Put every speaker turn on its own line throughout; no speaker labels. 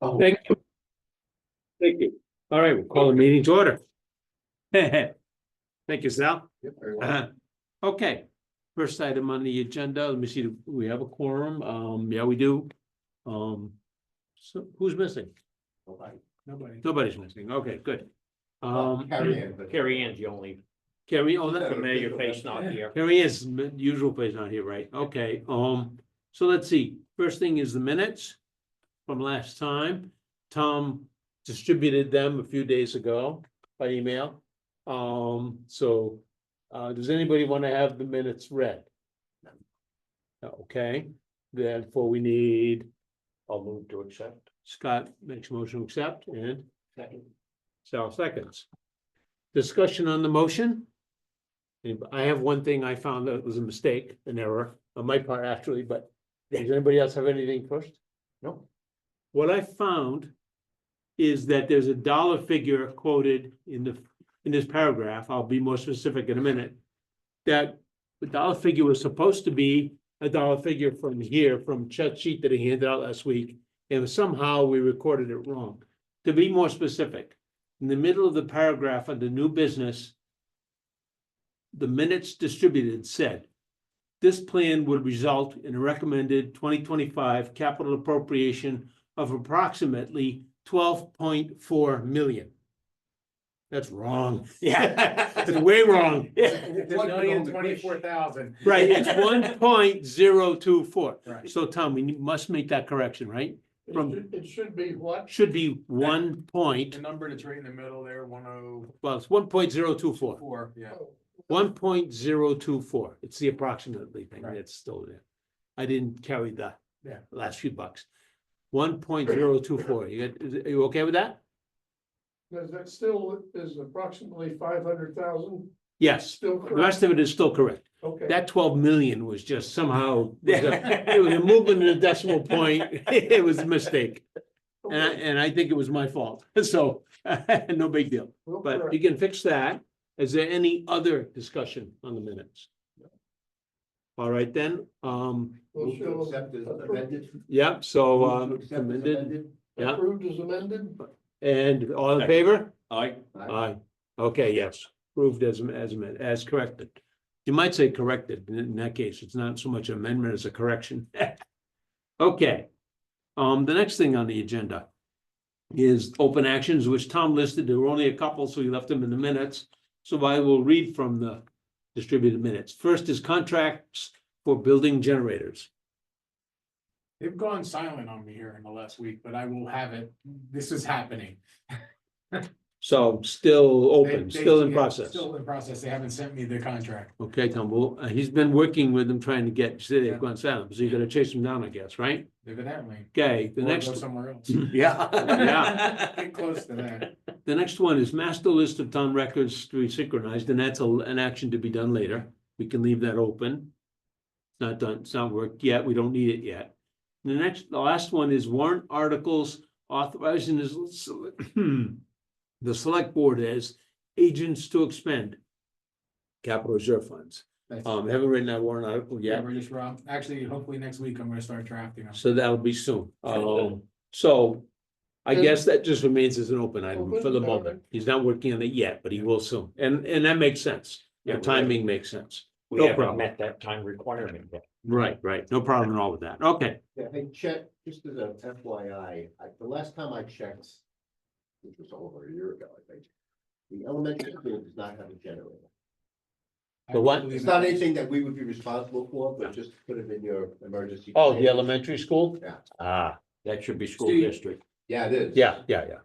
Oh,
Thank you. Thank you. All right, we'll call the meeting to order. Thank you, Sal.
yep, very well.
Okay, first item on the agenda, let me see, do we have a quorum? Yeah, we do. So who's missing? Nobody's missing. Okay, good.
Carry in, but
Carrie Ann's the only
Carrie, oh, that's
familiar face not here.
Carrie is usual place not here, right? Okay, so let's see. First thing is the minutes from last time. Tom distributed them a few days ago by email. Does anybody want to have the minutes read? Okay, therefore we need,
I'll move to accept.
Scott makes a motion to accept and
Second.
Sal seconds. Discussion on the motion? I have one thing I found that was a mistake, an error on my part actually, but does anybody else have anything first?
No.
What I found is that there's a dollar figure quoted in this paragraph. I'll be more specific in a minute. That the dollar figure was supposed to be a dollar figure from here, from Chet's sheet that he handed out last week. And somehow we recorded it wrong. To be more specific, in the middle of the paragraph under new business, the minutes distributed said, this plan would result in a recommended 2025 capital appropriation of approximately 12.4 million. That's wrong.
Yeah.
It's way wrong.
$1,024,000.
Right, it's 1.024.
Right.
So Tom, we must make that correction, right?
It should be what?
Should be 1 point,
The number that's right in the middle there, 104,
well, it's 1.024.
yeah.
1.024. It's the approximately thing
Right.
that's still there. I didn't carry the
Yeah.
last few bucks. 1.024. Are you okay with that?
Does that still is approximately 500,000
Yes,
still
the
correct?
rest of it is still correct.
Okay.
That 12 million was just somehow, it was a movement in a decimal point. It was a mistake.
Okay.
And I think it was my fault. So no big deal.
We'll
But
correct.
you can fix that. Is there any other discussion on the minutes? All right, then,
We'll
move to
show
accept as amended.
yeah, so
Move to accept as
amended, yeah,
approved as amended.
and all in favor?
Aye.
Aye. Okay, yes, approved as corrected. You might say corrected, in that case, it's not so much an amendment as a correction. Okay, the next thing on the agenda is open actions, which Tom listed. There were only a couple, so he left them in the minutes. So I will read from the distributed minutes. First is contracts for building generators.
They've gone silent on me here in the last week, but I will have it. This is happening.
So still open,
They-
still in
yeah,
process.
Still in process. They haven't sent me the contract.
Okay, Tom, well, he's been working with them trying to get, say they've
Yeah.
gone silent, so you gotta chase them down, I guess, right?
Evidently.
Okay, the
Or
next,
go somewhere else.
Yeah.
Yeah.
Get close to that.
the next one is master list of town records to be synchronized, and that's an action to be done later. We can leave that open. It's not done, it's not worked yet, we don't need it yet. The last one is warrant articles authorizing the select board as agents to expend capital reserve funds. Haven't written that warrant article
Yeah,
yet,
we're just wrong. Actually, hopefully next week I'm gonna start drafting them.
so that'll be soon. So I guess that just remains as an open item for the moment. He's not working on it yet, but he will soon. And that makes sense. The
Yeah,
timing makes sense.
We
No
haven't
problem.
met that time requirement yet.
Right, no problem at all with that. Okay,
Yeah, hey, Chet, just as a FYI, the last time I checked, which was over a year ago, I think, the elementary school does not have a generator.
The what?
I believe
It's not
that-
anything that we would be responsible for, but just put it in your emergency.
oh,
plan.
the elementary school?
Yeah.
Ah,
That should be school
See-
district.
Yeah, it is.
yeah.
Yeah,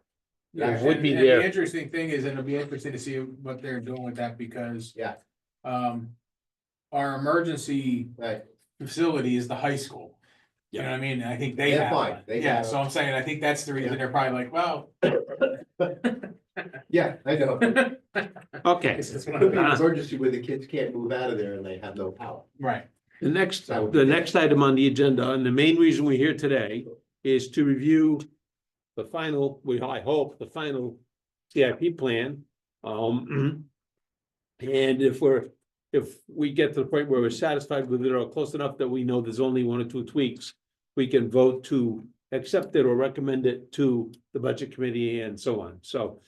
It would be
and
there.
the interesting thing is, and it'll be interesting to see what they're doing with that because.
Yeah.
Our emergency
Right,
facility is the high school. You know what I mean? I think they
They're
have
fine.
one.
They
Yeah,
have-
so I'm saying, I think that's the reason
Yeah.
they're probably like, well.
yeah, I know.
Okay,
It's
It's
one
gonna
of
be an
those.
emergency where the kids can't move out of there and they have no power.
Right.
the next item on the agenda, and the main reason we're here today is to review the final, I hope, the final CIP plan. And if we get to the point where we're satisfied with it or close enough that we know there's only 1 or 2 tweaks, we can vote to accept it or recommend it to the budget committee and so on. So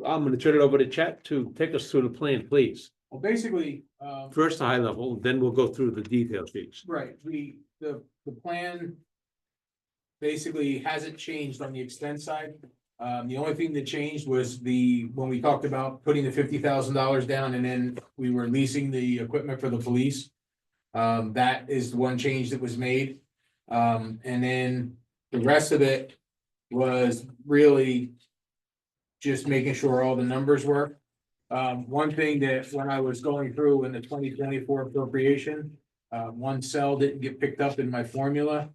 I'm gonna turn it over to Chet to take us through the plan, please.
Well, basically,
First, the high level, then we'll go through the detail sheets.
right, the plan basically hasn't changed on the expense side. The only thing that changed was when we talked about putting the $50,000 down and then we were leasing the equipment for the police. That is the one change that was made. And then the rest of it was really just making sure all the numbers work. One thing that when I was going through in the 2024 appropriation, one cell didn't get picked up in my formula.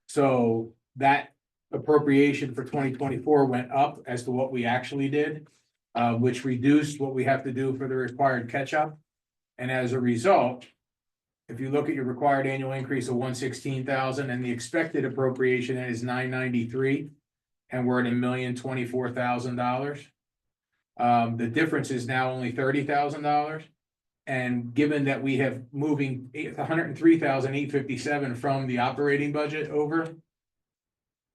So that appropriation for 2024 went up as to what we actually did, which reduced what we have to do for the required catch-up. And as a result, if you look at your required annual increase of 116,000 and the expected appropriation is 993, and we're at $1,024,000. The difference is now only $30,000. And given that we have moving 103,857 from the operating budget over,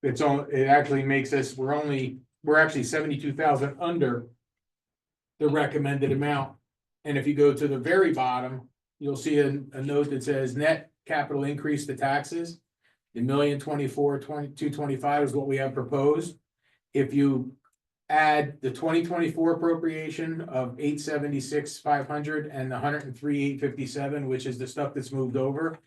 it actually makes us, we're actually 72,000 under the recommended amount. And if you go to the very bottom, you'll see a note that says net capital increase to taxes. The $1,024,225 is what we have proposed. If you add the 2024 appropriation of 876,500 and the 103,857, which is the stuff that's moved over,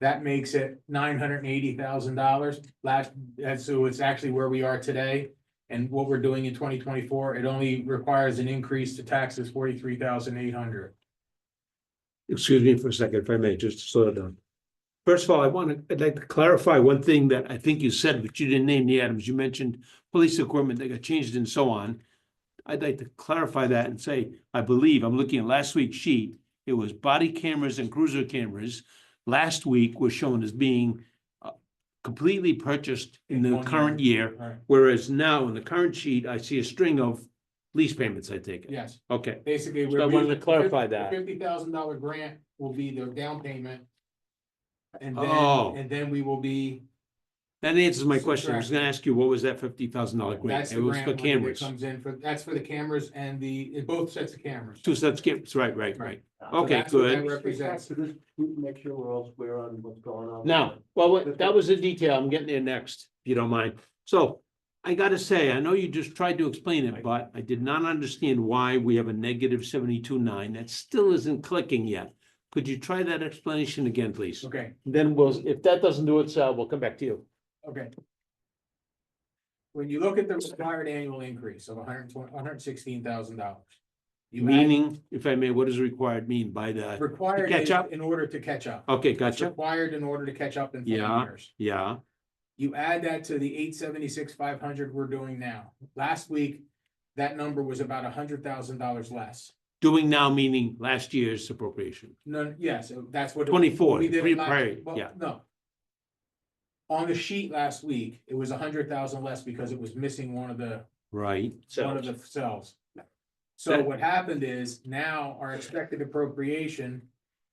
that makes it $980,000. So it's actually where we are today. And what we're doing in 2024, it only requires an increase to taxes 43,800.
Excuse me for a second, if I may, just to slow it down. First of all, I'd like to clarify one thing that I think you said, but you didn't name the items. You mentioned police equipment that got changed and so on. I'd like to clarify that and say, I believe, I'm looking at last week's sheet, it was body cameras and cruiser cameras. Last week was shown as being completely purchased in the
1
current year,
Right.
whereas now in the current sheet, I see a string of lease payments, I take it.
Yes,
Okay,
basically.
So I wanted to clarify that.
$50,000 grant will be the down payment. And
Oh.
then we will be,
that answers my question. I was gonna ask you, what was that $50,000 grant?
that's
It
the
was
grant
for
money that
cameras,
comes in that's for the cameras and both sets of cameras.
two sets of cameras, right.
Right.
Okay,
that's what that
good.
represents.
So this, make sure we're all square on what's going on.
Now, well, that was a detail. I'm getting there next, if you don't mind. So I gotta say, I know you just tried to explain it, but I did not understand why we have a negative 72.9. That still isn't clicking yet. Could you try that explanation again, please?
Okay,
Then if that doesn't do it, Sal, we'll come back to you.
okay. When you look at the required annual increase of $116,000.
Meaning, if I may, what does required mean by the,
Required
catch
is
up?
in order to catch up.
okay,
It's
gotcha.
required in order to catch up in 5
Yeah.
years.
Yeah,
You add that to the 876,500 we're doing now. Last week, that number was about $100,000 less.
doing now meaning last year's appropriation.
No, yes, that's what.
24,
we did
pre-
it last-
prior,
well,
yeah.
No. On the sheet last week, it was 100,000 less because it was missing one of the
Right.
cells. So
That-
what happened is now our expected appropriation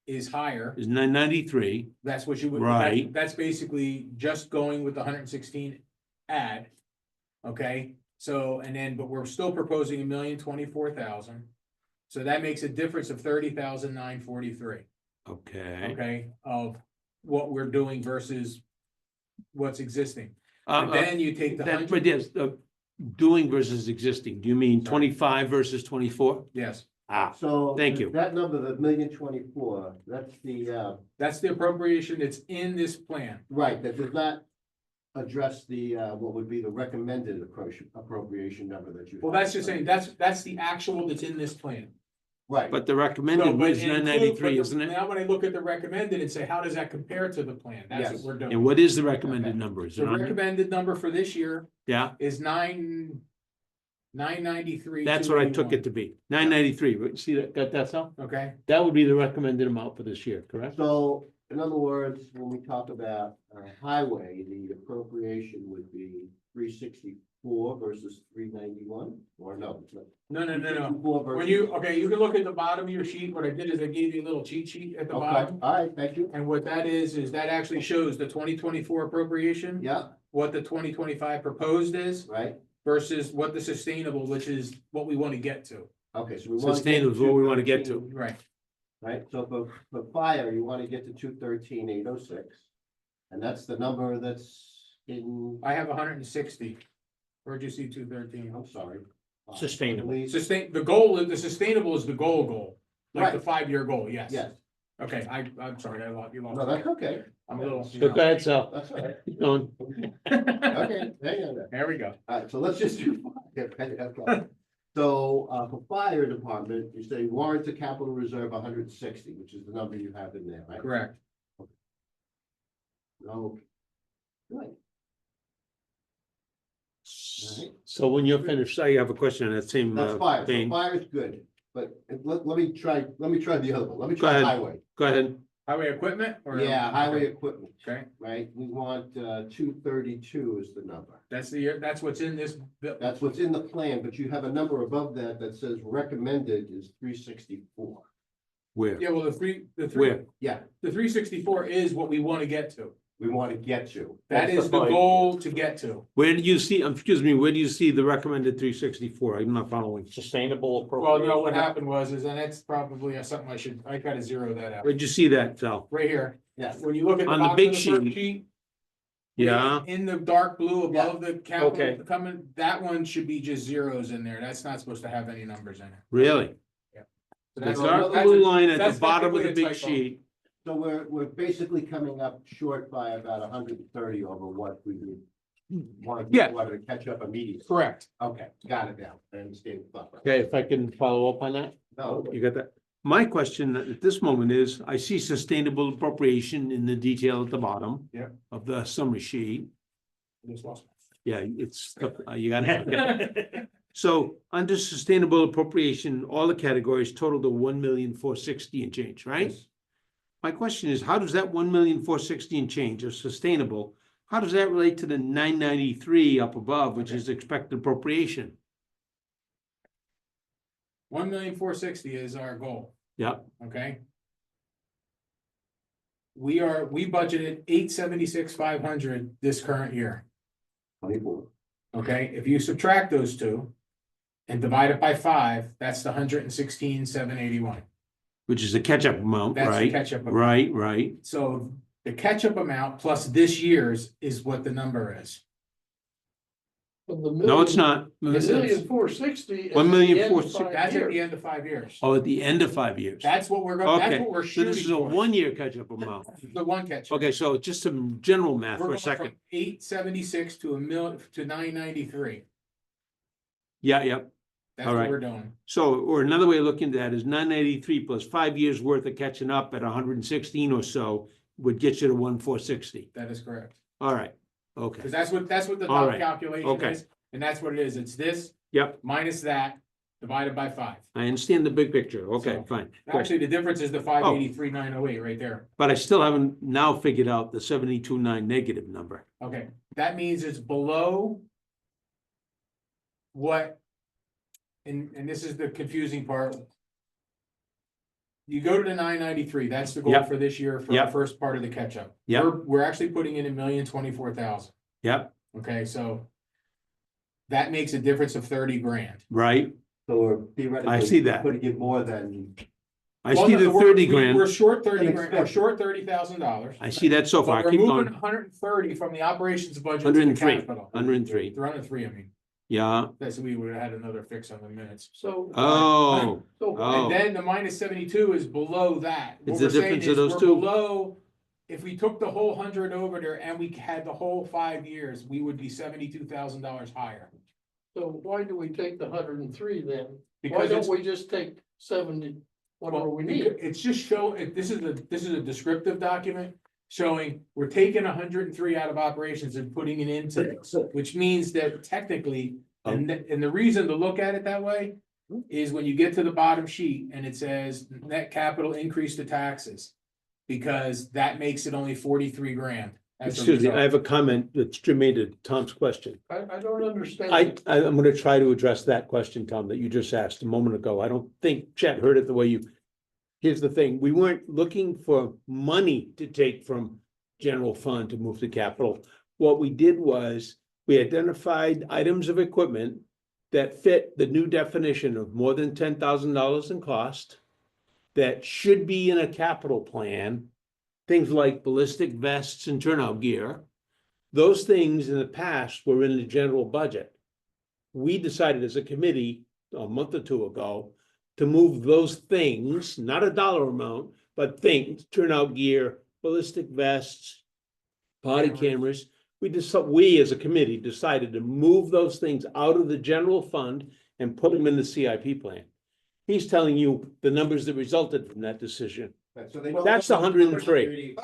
is higher.
Is 993,
That's what you would.
Right.
That's basically just going with the 116 add. Okay, so, but we're still proposing $1,024,000. So that makes a difference of 30,943,
okay.
okay, of what we're doing versus what's existing. And then you take the
That,
100,
but yes, doing versus existing, do you mean
Sorry.
25 versus 24?
yes,
Ah,
So.
Thank you.
That number, the 1,024,024, that's the,
that's the appropriation that's in this plan.
right, that does not address the, what would be the recommended appropriation number that you.
Well,
have.
that's just saying, that's the actual that's in this plan.
Right,
but the
So,
recommended
but
was
it includes-
993,
but
isn't it?
Now, when I look at the recommended and say, how does that compare to the plan? That's what
Yes.
we're doing.
And what is the recommended
Okay.
number? Is
The
it on there?
recommended number for this year
Yeah,
is 993.
that's what I took it to be, 993, right? See that, got that, Sal?
Okay,
That would be the recommended amount for this year, correct?
so in other words, when we talk about highway, the appropriation would be 364 versus 391, or no? it's not.
no.
364
When
versus-
you can look at the bottom of your sheet. What I did is I gave you a little cheat sheet at the
Okay,
bottom.
all right, thank you.
And what that is that actually shows the 2024 appropriation.
Yeah,
what the 2025 proposed is
right?
versus what the sustainable, which is what we want to get to.
Okay, so we want to.
Sustainable is what we want to get to.
Right.
Right, so for fire, you want to get to 213,806. And that's the number that's in,
I have 160. Where'd you see 213?
I'm sorry.
Sustainable.
Please.
The sustainable is the goal, like the
Right.
5-year goal, yes.
Yes,
Okay, I'm sorry, you lost.
no, that's okay,
I'm a little.
So go ahead, Sal.
that's all right.
Keep going.
Okay, hang on there.
There we go.
All right, so let's just do. So, for fire department, you say warrant to capital reserve 160, which is the number you have in there, right?
Correct.
Okay. Good.
So when you're finished, I have a question on that same
That's fire, so
vein.
fire is good, but let me try the other one, let me
Go
try
ahead.
highway.
Go ahead.
Highway equipment or?
Yeah, highway equipment,
Okay,
right, we want, 232 is the number.
that's what's in this.
That's what's in the plan, but you have a number above that that says recommended is 364.
Where?
Yeah, well, the
Where?
Yeah,
364 is what we want to get to.
we want to get to.
That
That's
is
the
the
five.
goal to get to.
Where do you see, excuse me, where do you see the recommended 364? I'm not following.
Sustainable
Well,
appropriation.
no, what happened was, and that's probably something I gotta zero that out.
Where'd you see that, Sal?
Right here,
Yeah,
when you look at the
On the
bottom
big
of the first
sheet.
sheet.
Yeah,
In the dark blue above the
Okay.
capital coming, that one should be just zeros in there. That's not supposed to have any numbers in it.
really?
So
The
that's-
dark
that's
blue
a-
line at
that's
the bottom of the
technically a
big
typo.
sheet.
so we're basically coming up short by about 130 over what we would want
Yeah.
to catch up immediately.
Correct.
Okay, got it now, I understand the thought process.
Okay, if I can follow up on that?
No,
You got that? My question at this moment is, I see sustainable appropriation in the detail at the bottom.
Yeah.
Of the summary sheet.
I just lost
Yeah, it's, you gotta. So under sustainable appropriation, all the categories total to 1,460,000 and change, right?
Yes.
My question is, how does that 1,460,000 and change of sustainable, how does that relate to the 993 up above, which
Okay.
is expected appropriation?
1,460,000 is our goal,
Yep,
okay? We budgeted 876,500 this current year,
24.
okay? If you subtract those two and divide it by 5, that's the 116,781.
which is a catch-up amount,
That's the
right?
catch-up amount.
Right.
So the catch-up amount plus this year's is what the number is.
No, it's not.
The 1,460,000.
1,460,000.
That's at the end of 5 years.
Oh, at the end of 5 years.
That's what we're going, that's
Okay,
what we're
So
shooting
this is a
for.
1-year catch-up amount.
The one catch.
Okay, so just some general math
We're
for a
going
second.
from 876 to to 993.
Yeah.
That's
All
what
right.
we're doing.
So, or another way of looking at that is 993 plus 5 years worth of catching up at 116 or so would get you to 1,460.
That is correct.
All right, okay,
Because that's what the
All
top
right.
calculation
Okay.
is, and that's what it is. It's this
yep,
minus that divided by 5.
I understand the big picture. Okay,
So,
fine. Good.
Actually, the difference is the 583,908 right there.
But I still haven't now figured out the 72.9 negative number.
Okay, that means it's below what, and this is the confusing part. You go to the 993, that's the goal
Yep.
for this year for the
Yep.
first part of the catch-up.
Yep.
We're actually putting in 1,024,000,
Yep,
okay, so that makes a difference of 30 grand.
right?
So we're theoretically.
I see that.
Putting in more than,
I
Well,
see
no,
the
we're-
30
we-
grand.
We're short 30 grand, we're
Unexpected.
short $30,000.
I see that so
But
far.
we're
Keep
moving
going.
130 from the operations budget to the
103,
capital.
103.
103, I mean,
Yeah,
that's, we would have had another fix on the minutes.
So.
oh,
So
oh.
And then the minus 72 is below that. What
It's the
we're saying
difference of
is
those
we're
two?
Below, if we took the whole 100 over there and we had the whole 5 years, we would be $72,000 higher.
So why do we take the 103 then? Why
Because
don't
it's,
we just take 70, whatever
well,
we need?
it's just this is a descriptive document showing we're taking 103 out of operations and putting it into this, which means that technically, and the reason to look at it that way is when you get to the bottom sheet and it says net capital increase to taxes. Because that makes it only 43 grand. as a
Excuse me,
result.
I have a comment that's germane to Tom's question.
I don't understand.
I'm gonna try to address that question, Tom, that you just asked a moment ago. I don't think Chet heard it the way you. Here's the thing, we weren't looking for money to take from general fund to move to capital. what we did was, we identified items of equipment that fit the new definition of more than $10,000 in cost, that should be in a capital plan, things like ballistic vests and turnout gear. Those things in the past were in the general budget. We decided as a committee a month or two ago to move those things, not a dollar amount, but things, turnout gear, ballistic vests, body cameras. We as a committee decided to move those things out of the general fund and put them in the CIP plan. He's telling you the numbers that resulted from that decision.
Right, so they.
That's 103.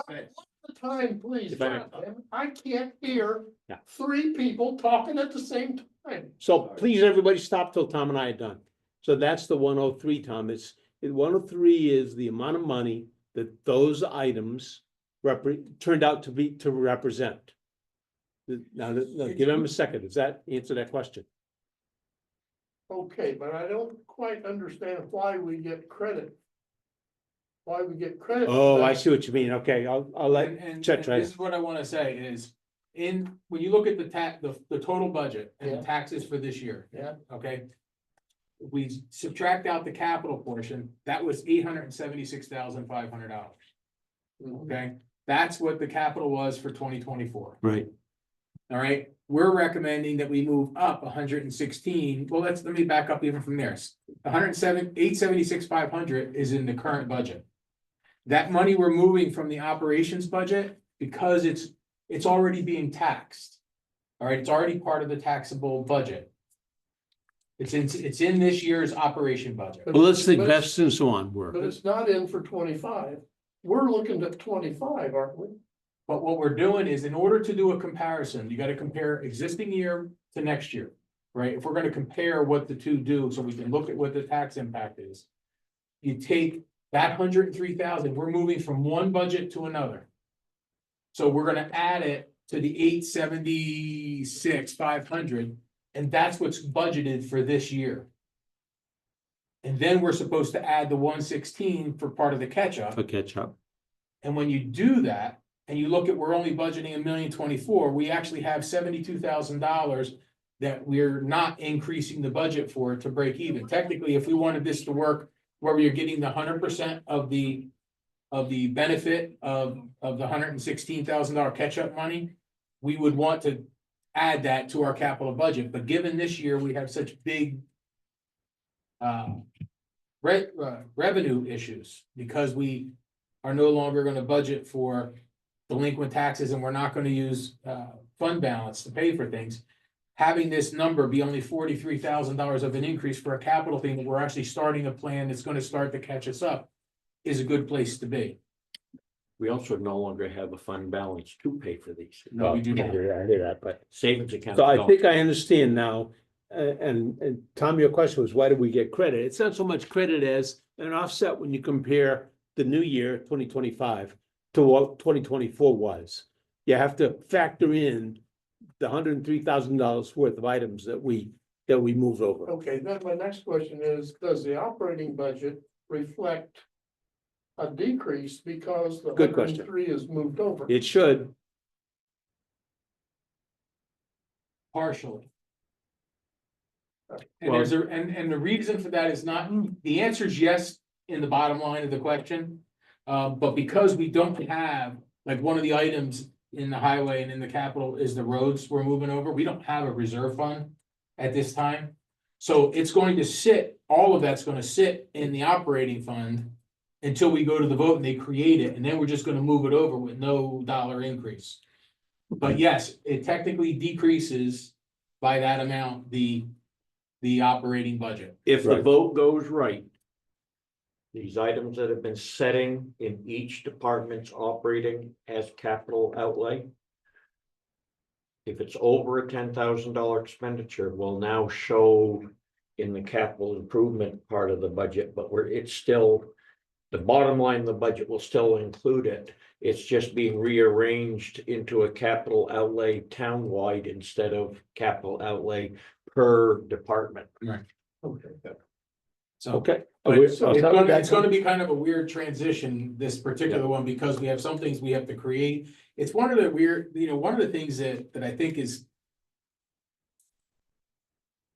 The time, please,
If I may.
Jonathan. I can't hear
Yeah.
3 people talking at the same time.
So please, everybody stop till Tom and I are done. So that's the 103, Tom. 103 is the amount of money that those items turned out to represent. Now, give him a second. Does that answer that question?
Okay, but I don't quite understand why we get credit. Why we get credit. for
Oh,
that.
I see what you mean. Okay, I'll let Chet try.
This is what I wanna say is, when you look at the total budget and
Yeah.
the taxes for this year.
Yeah.
Okay. We subtract out the capital portion, that was $876,500,
Mhm.
okay? That's what the capital was for 2024.
Right.
All right, we're recommending that we move up 116, well, let me back up even from there. 876,500 is in the current budget. That money we're moving from the operations budget because it's already being taxed. All right, it's already part of the taxable budget. It's in this year's operation budget.
Ballistic
But-
vests and so on
But
were.
it's not in for 25. We're looking at 25, aren't we?
But what we're doing is, in order to do a comparison, you gotta compare existing year to next year, right? If we're gonna compare what the two do, so we can look at what the tax impact is. You take that 103,000, we're moving from one budget to another. So we're gonna add it to the 876,500, and that's what's budgeted for this year. And then we're supposed to add the 116 for part of the catch-up.
For catch up.
And when you do that, and you look at, we're only budgeting $1,024,000, we actually have $72,000 that we're not increasing the budget for to break even. Technically, if we wanted this to work, where we are getting the 100% of the benefit of the $116,000 catch-up money, we would want to add that to our capital budget. But given this year, we have such big revenue issues, because we are no longer gonna budget for delinquent taxes, and we're not gonna use fund balance to pay for things. Having this number be only $43,000 of an increase for a capital thing that we're actually starting a plan that's gonna start to catch us up is a good place to be.
We also no longer have a fund balance to pay for these.
No, we do not.
I hear that, but savings account.
So I think I understand now. And Tom, your question was, why do we get credit? It's not so much credit as an offset when you compare the new year, 2025, to what 2024 was. You have to factor in the $103,000 worth of items that we moved over.
Okay, then my next question is, does the operating budget reflect a decrease because the
Good question.
103 is moved over?
It should.
Partially. And there's and the reason for that is not, the answer is yes in the bottom line of the question. But because we don't have, like, one of the items in the highway and in the capital is the roads we're moving over, we don't have a reserve fund at this time. So it's going to sit, all of that's gonna sit in the operating fund until we go to the vote and they create it, and then we're just gonna move it over with no dollar increase. But yes, it technically decreases by that amount, the operating budget.
If the
Right.
vote goes right, these items that have been setting in each department's operating as capital outlay, if it's over a $10,000 expenditure, will now show in the capital improvement part of the budget, but it's still, the bottom line of the budget will still include it. It's just being rearranged into a capital outlay townwide instead of capital outlay per department.
Okay.
So.
Okay.
But
We're-
it's
I'll tell you that.
gonna be kind of a weird transition, this particular one, because we have some things we have to create. It's one of the weird, one of the things that I think is.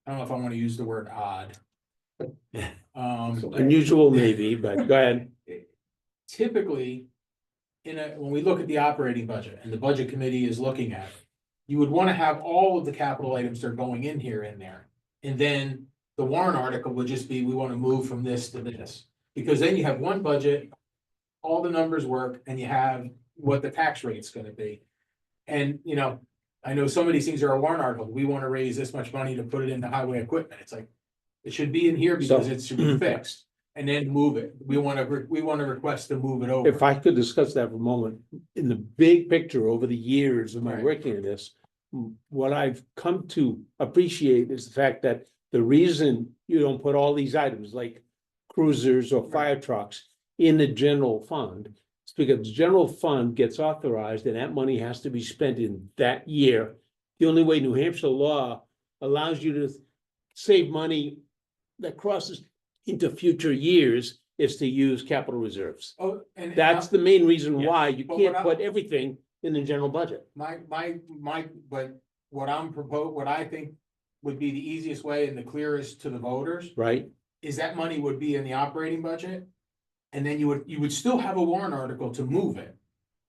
I don't know if I wanna use the word odd.
Unusual maybe, but go ahead.
Typically. When we look at the operating budget and the budget committee is looking at it. You would wanna have all of the capital items that are going in here in there. And then the warrant article would just be, we wanna move from this to this. Because then you have one budget, all the numbers work, and you have what the tax rate's gonna be. And, I know some of these things are a warrant article, we wanna raise this much money to put it into highway equipment, it's like. It should be in here because it should be fixed, and then move it, we wanna request to move it over.
If I could discuss that for a moment, in the big picture over the years of my
Right.
working in this. What I've come to appreciate is the fact that the reason you don't put all these items like cruisers or fire trucks in the general fund. It's because the general fund gets authorized and that money has to be spent in that year. The only way New Hampshire law allows you to save money that crosses into future years is to use capital reserves.
Oh, and.
That's the main reason
Yes,
why you
but
can't
what I-
put everything in the general budget,
But what I think would be the easiest way and the clearest to the voters
right?
is that money would be in the operating budget. And then you would still have a warrant article to move it.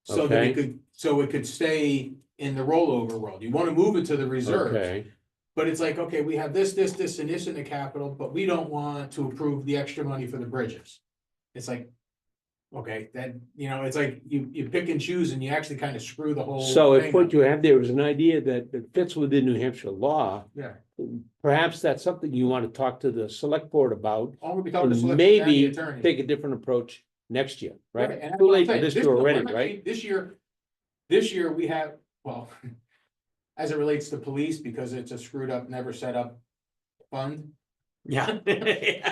So that it could stay in the rollover world. You wanna move it to the reserves.
Okay,
But it's like, okay, we have this, and this in the capital, but we don't want to approve the extra money for the bridges. It's like. Okay, that, it's like you pick and choose and you actually kind of screw the whole.
so if
thing
what
up.
you have there is an idea that fits within New Hampshire law,
Yeah.
perhaps that's something you want to talk to the select board about.
All we talking to
And
select board and the
maybe
attorney.
take a different approach next year, right?
And that's
Too
what I'm
late for
saying.
this year
no, we're
already,
not-
right?
This year we have, well, as it relates to police, because it's a screwed up, never set up fund.
Yeah.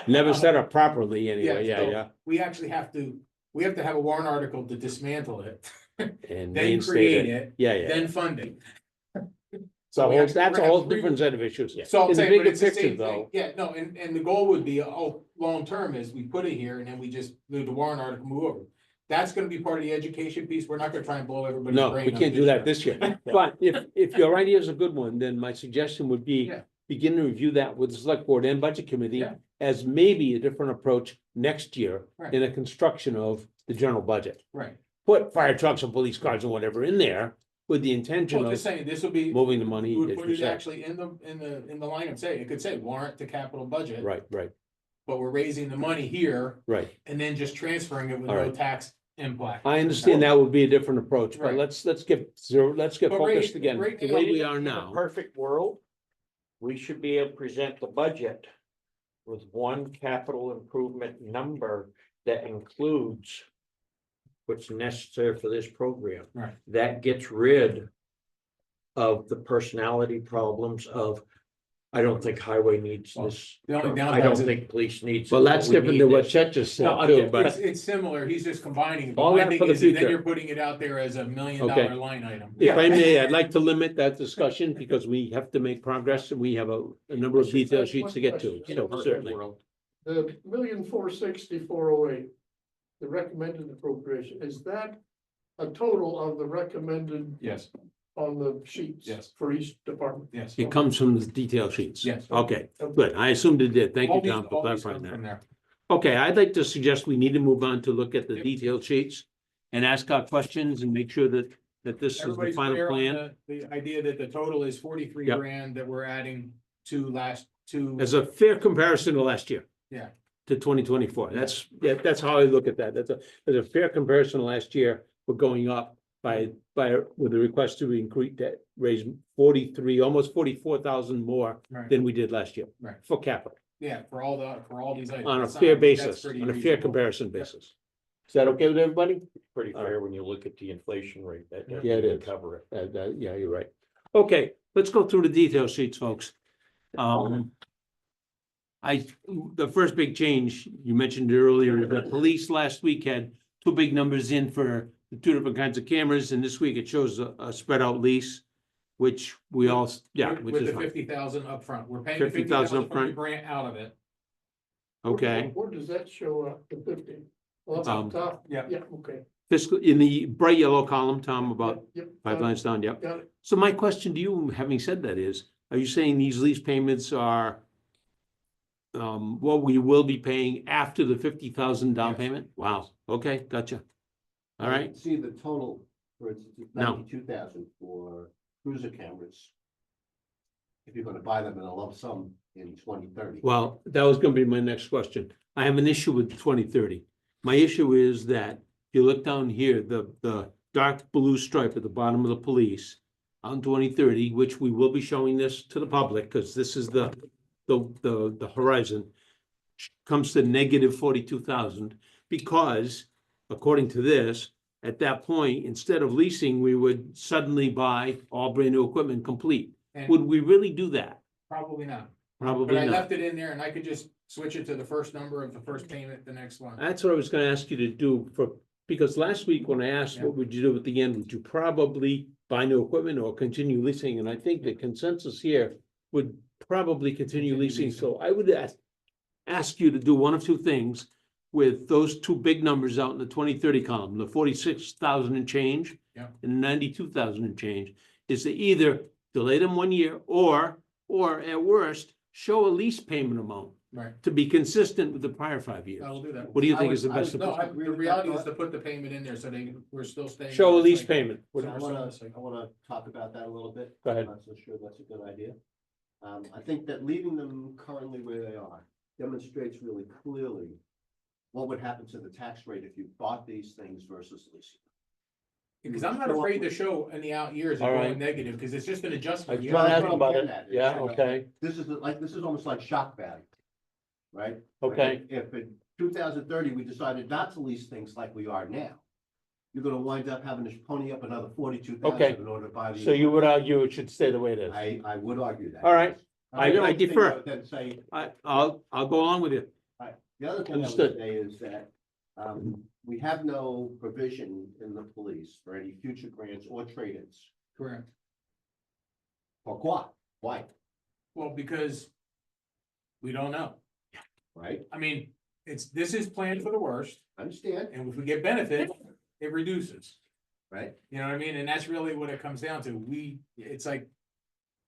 Never set up properly anyway,
so
yeah.
We actually have to have a warrant article to dismantle it,
And
then
reinstate
create
it,
it,
yeah.
then fund it.
So
we actually-
that's a
we're
whole
gonna have
different set of issues.
So I'm
In the
saying, but
bigger
it's the
picture,
same
though.
thing, yeah, no, and the goal would be, long term is we put it here and then we just do the warrant article, move over. That's gonna be part of the education piece, we're not gonna try and blow everybody's
No,
brain
we
up
can't do that this year. But if your idea is a good one, then my suggestion would be
Yeah.
begin to review that with the select board and budget committee
Yeah.
as maybe a different approach next year
Right.
in a construction of the general budget.
Right,
Put fire trucks and police cars and whatever in there with the intention
well,
of
just saying, this will be,
moving the
we
money.
would
as
put
you
it
said.
actually in the line of say, it could say warrant to capital budget.
Right,
But we're raising the money here
right.
and then just transferring it with
All
no
right.
tax impact.
I understand that would be a different approach, but
Right.
let's get
But
focused
right-
again,
right
the
now-
way we are
In a
now.
perfect world, we should be able to present the budget with one capital improvement number that includes what's necessary for this program.
Right.
That gets rid of the personality problems of, I don't think highway needs
Well,
this.
the only
I
downside
don't
is-
think police needs.
Well,
it,
that's
but we
different
need
than what
this.
Chet just said
No,
too,
okay,
but
It's similar, he's just combining it. But
All
my
that
thing
for the
is that then
future.
you're putting it out there as $1 million
Okay.
line item.
if I may, I'd like to limit that discussion because we have to make progress and we have a number of detail sheets to get to, so certainly.
The 1,460,408, the recommended appropriation, is that a total of the recommended
Yes,
on the sheets?
Yes.
For each department?
yes.
It comes from the detail sheets.
Yes.
Okay, good. I assumed it did. Thank
All
you,
these-
Tom, for
all these
clarifying
come from
that.
there.
Okay, I'd like to suggest we need to move on to look at the
Yep.
detailed sheets and ask our questions and make sure that this is the
Everybody's
final
clear on
plan.
the idea that the total is 43
Yep.
grand that we're adding to
As a fair comparison to last year.
Yeah.
To 2024. That's how I look at that. As a fair comparison to last year, we're going up by, with a request to increase that, raise 43, almost 44,000 more
Right.
than we did last year.
Right.
For capital,
Yeah, for all these items.
on a
That
fair
sounds- that's
basis,
pretty
on a fair
reasonable.
comparison basis. Is that okay with everybody?
Pretty fair when you look at the inflation rate, that doesn't
Yeah, it
even
is.
cover it.
Yeah, you're right. Okay, let's go through the detail sheets, folks. The first big change, you mentioned it earlier, the police last week had two big numbers in for the two different kinds of cameras, and this week it shows a spread out lease, which we all, which
With
is
the
fine.
50,000 upfront, we're paying the
50,000
50,000 from the
upfront.
grant out of it.
okay?
Where does that show up, the 50? Well, up
Um,
top,
yeah.
yeah, okay.
Fiscal, in the bright yellow column, Tom, about
Yep,
5
got it,
lines down, yep.
got it.
So my question to you, having said that is, are you saying these lease payments are what we will be paying after the 50,000 down
Yes.
payment? Wow, okay, gotcha. All right,
See the total, for instance, it's
No.
92,000 for cruiser cameras. If you're gonna buy them in a lump sum in 2030.
well, that was gonna be my next question. I have an issue with 2030. My issue is that if you look down here, the dark blue stripe at the bottom of the police on 2030, which we will be showing this to the public, because this is the horizon, comes to negative 42,000, because according to this, at that point, instead of leasing, we would suddenly buy all brand new equipment complete.
And
Would we really do that?
probably not. But
Probably
I
not.
left it in there and I could just switch it to the first number of the first payment, the next one.
That's what I was gonna ask you to do because last week when I asked,
Yeah.
what would you do at the end? Would you probably buy new equipment or continue leasing? And I think the consensus here would probably continue
Continue
leasing.
leasing.
So I would ask you to do one of two things with those two big numbers out in the 2030 column, the 46,000 and change.
Yeah.
And 92,000 and change, is to either delay them 1 year or at worst, show a lease payment amount
Right.
to be consistent with the prior 5 years.
I will do that.
What do you
I
think
would-
is the
I
best
would-
approach?
No,
agree
the
with that
reality is
thought.
to put the payment in there so we're still staying.
Show a
on the
lease
cycle.
payment.
I
What-
So we're still on the cycle.
wanna talk about that a little bit.
Go ahead.
I'm not so sure that's a good idea. I think that leaving them currently where they are demonstrates really clearly what would happen to the tax rate if you bought these things versus leasing.
Because I'm not afraid to show in the out years of
All right.
going negative, because it's just an
I
adjustment.
was
You
trying to
have
ask
to-
about it.
Getting at is,
Yeah,
you know,
okay,
This is almost like shock value, right?
okay.
If in 2030, we decided not to lease things like we are now, you're gonna wind up having to pony up another 42,000
Okay.
in order to buy the.
So you would argue it should stay the way it is.
I would argue that.
All right.
yes.
I
The only thing
defer.
would Then say,
I'll go along with you.
the other thing I
Understood.
would say is that, we have no provision in the police for any future grants or trade-ins.
Correct.
For what? Why?
Well, because we don't know.
Right?
I mean, this is planned for the worst,
Understand,
and if we get benefit, it reduces.
right?
You know what I mean? And that's really what it comes down to. It's like,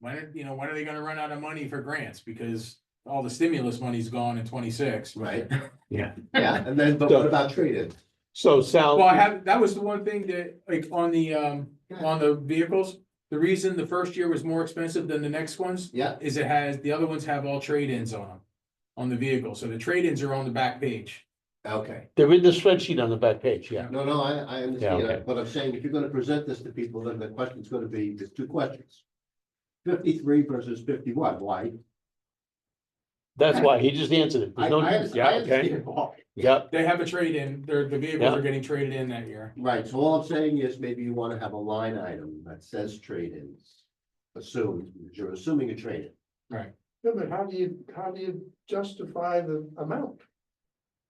when are they gonna run out of money for grants? Because all the stimulus money's gone in 26.
Right.
Yeah.
Yeah, and then, but what about trade-ins?
So Sal.
Well, that was the one thing that, like, on the vehicles, the reason the first year was more expensive than the next ones
Yeah,
is the other ones have all trade-ins on them, on the vehicle. So the trade-ins are on the back page.
okay.
They're in the spreadsheet on the back page, yeah.
No, I understand
okay.
that, but I'm saying if you're gonna present this to people, then the question's gonna be, there's two questions. 53 versus 51, why?
That's why, he just answered it. There's no,
I
yeah, okay,
understand why.
yep,
They have a trade-in, the vehicles
Yeah.
are getting traded in that year.
Right, so all I'm saying is maybe you wanna have a line item that says trade-ins. Assumed, because you're assuming a trade-in.
Yeah, but how do you justify the amount?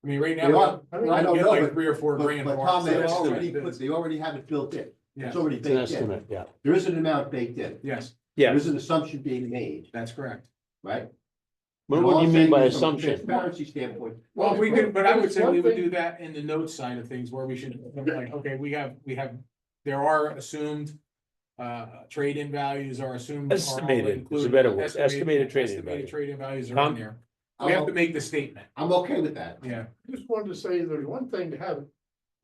I mean, right
They
now,
are-
we
I don't
get
know,
like
but-
3 or 4 grand.
But
for
Tom,
it.
they
So that's
already
what it
put,
is.
they already have it built in.
Yeah.
It's already
it's an
baked in.
estimate, yeah.
There is an amount baked in.
Yes,
Yeah,
There is an assumption being made,
that's correct.
right?
what
And
do
all
you
I'm
mean
saying
by
is from a
assumption?
Transparency standpoint.
Well, we could, but I would say we would
One
do
thing-
that in the notes side of things where we should, like, okay, there are assumed. Trade-in values are assumed. are all
Estimated is a
included.
better word. Estimated trade-in value.
Estimated trade-in values are
Tom?
in there. We have to make the statement,
I'm okay with that.
yeah.
Just wanted to say there's one thing to have it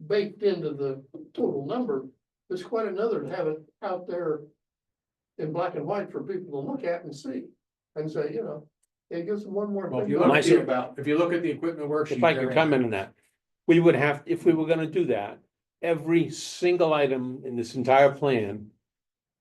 baked into the total number. There's quite another to have it out there in black and white for people to look at and see and say, it gives them one more
Well, if
thing.
you
to
look
My
at
look
sur-
at.
if you look at the equipment worksheet.
If I could
there-
comment on that, we would have, if we were gonna do that, every single item in this entire plan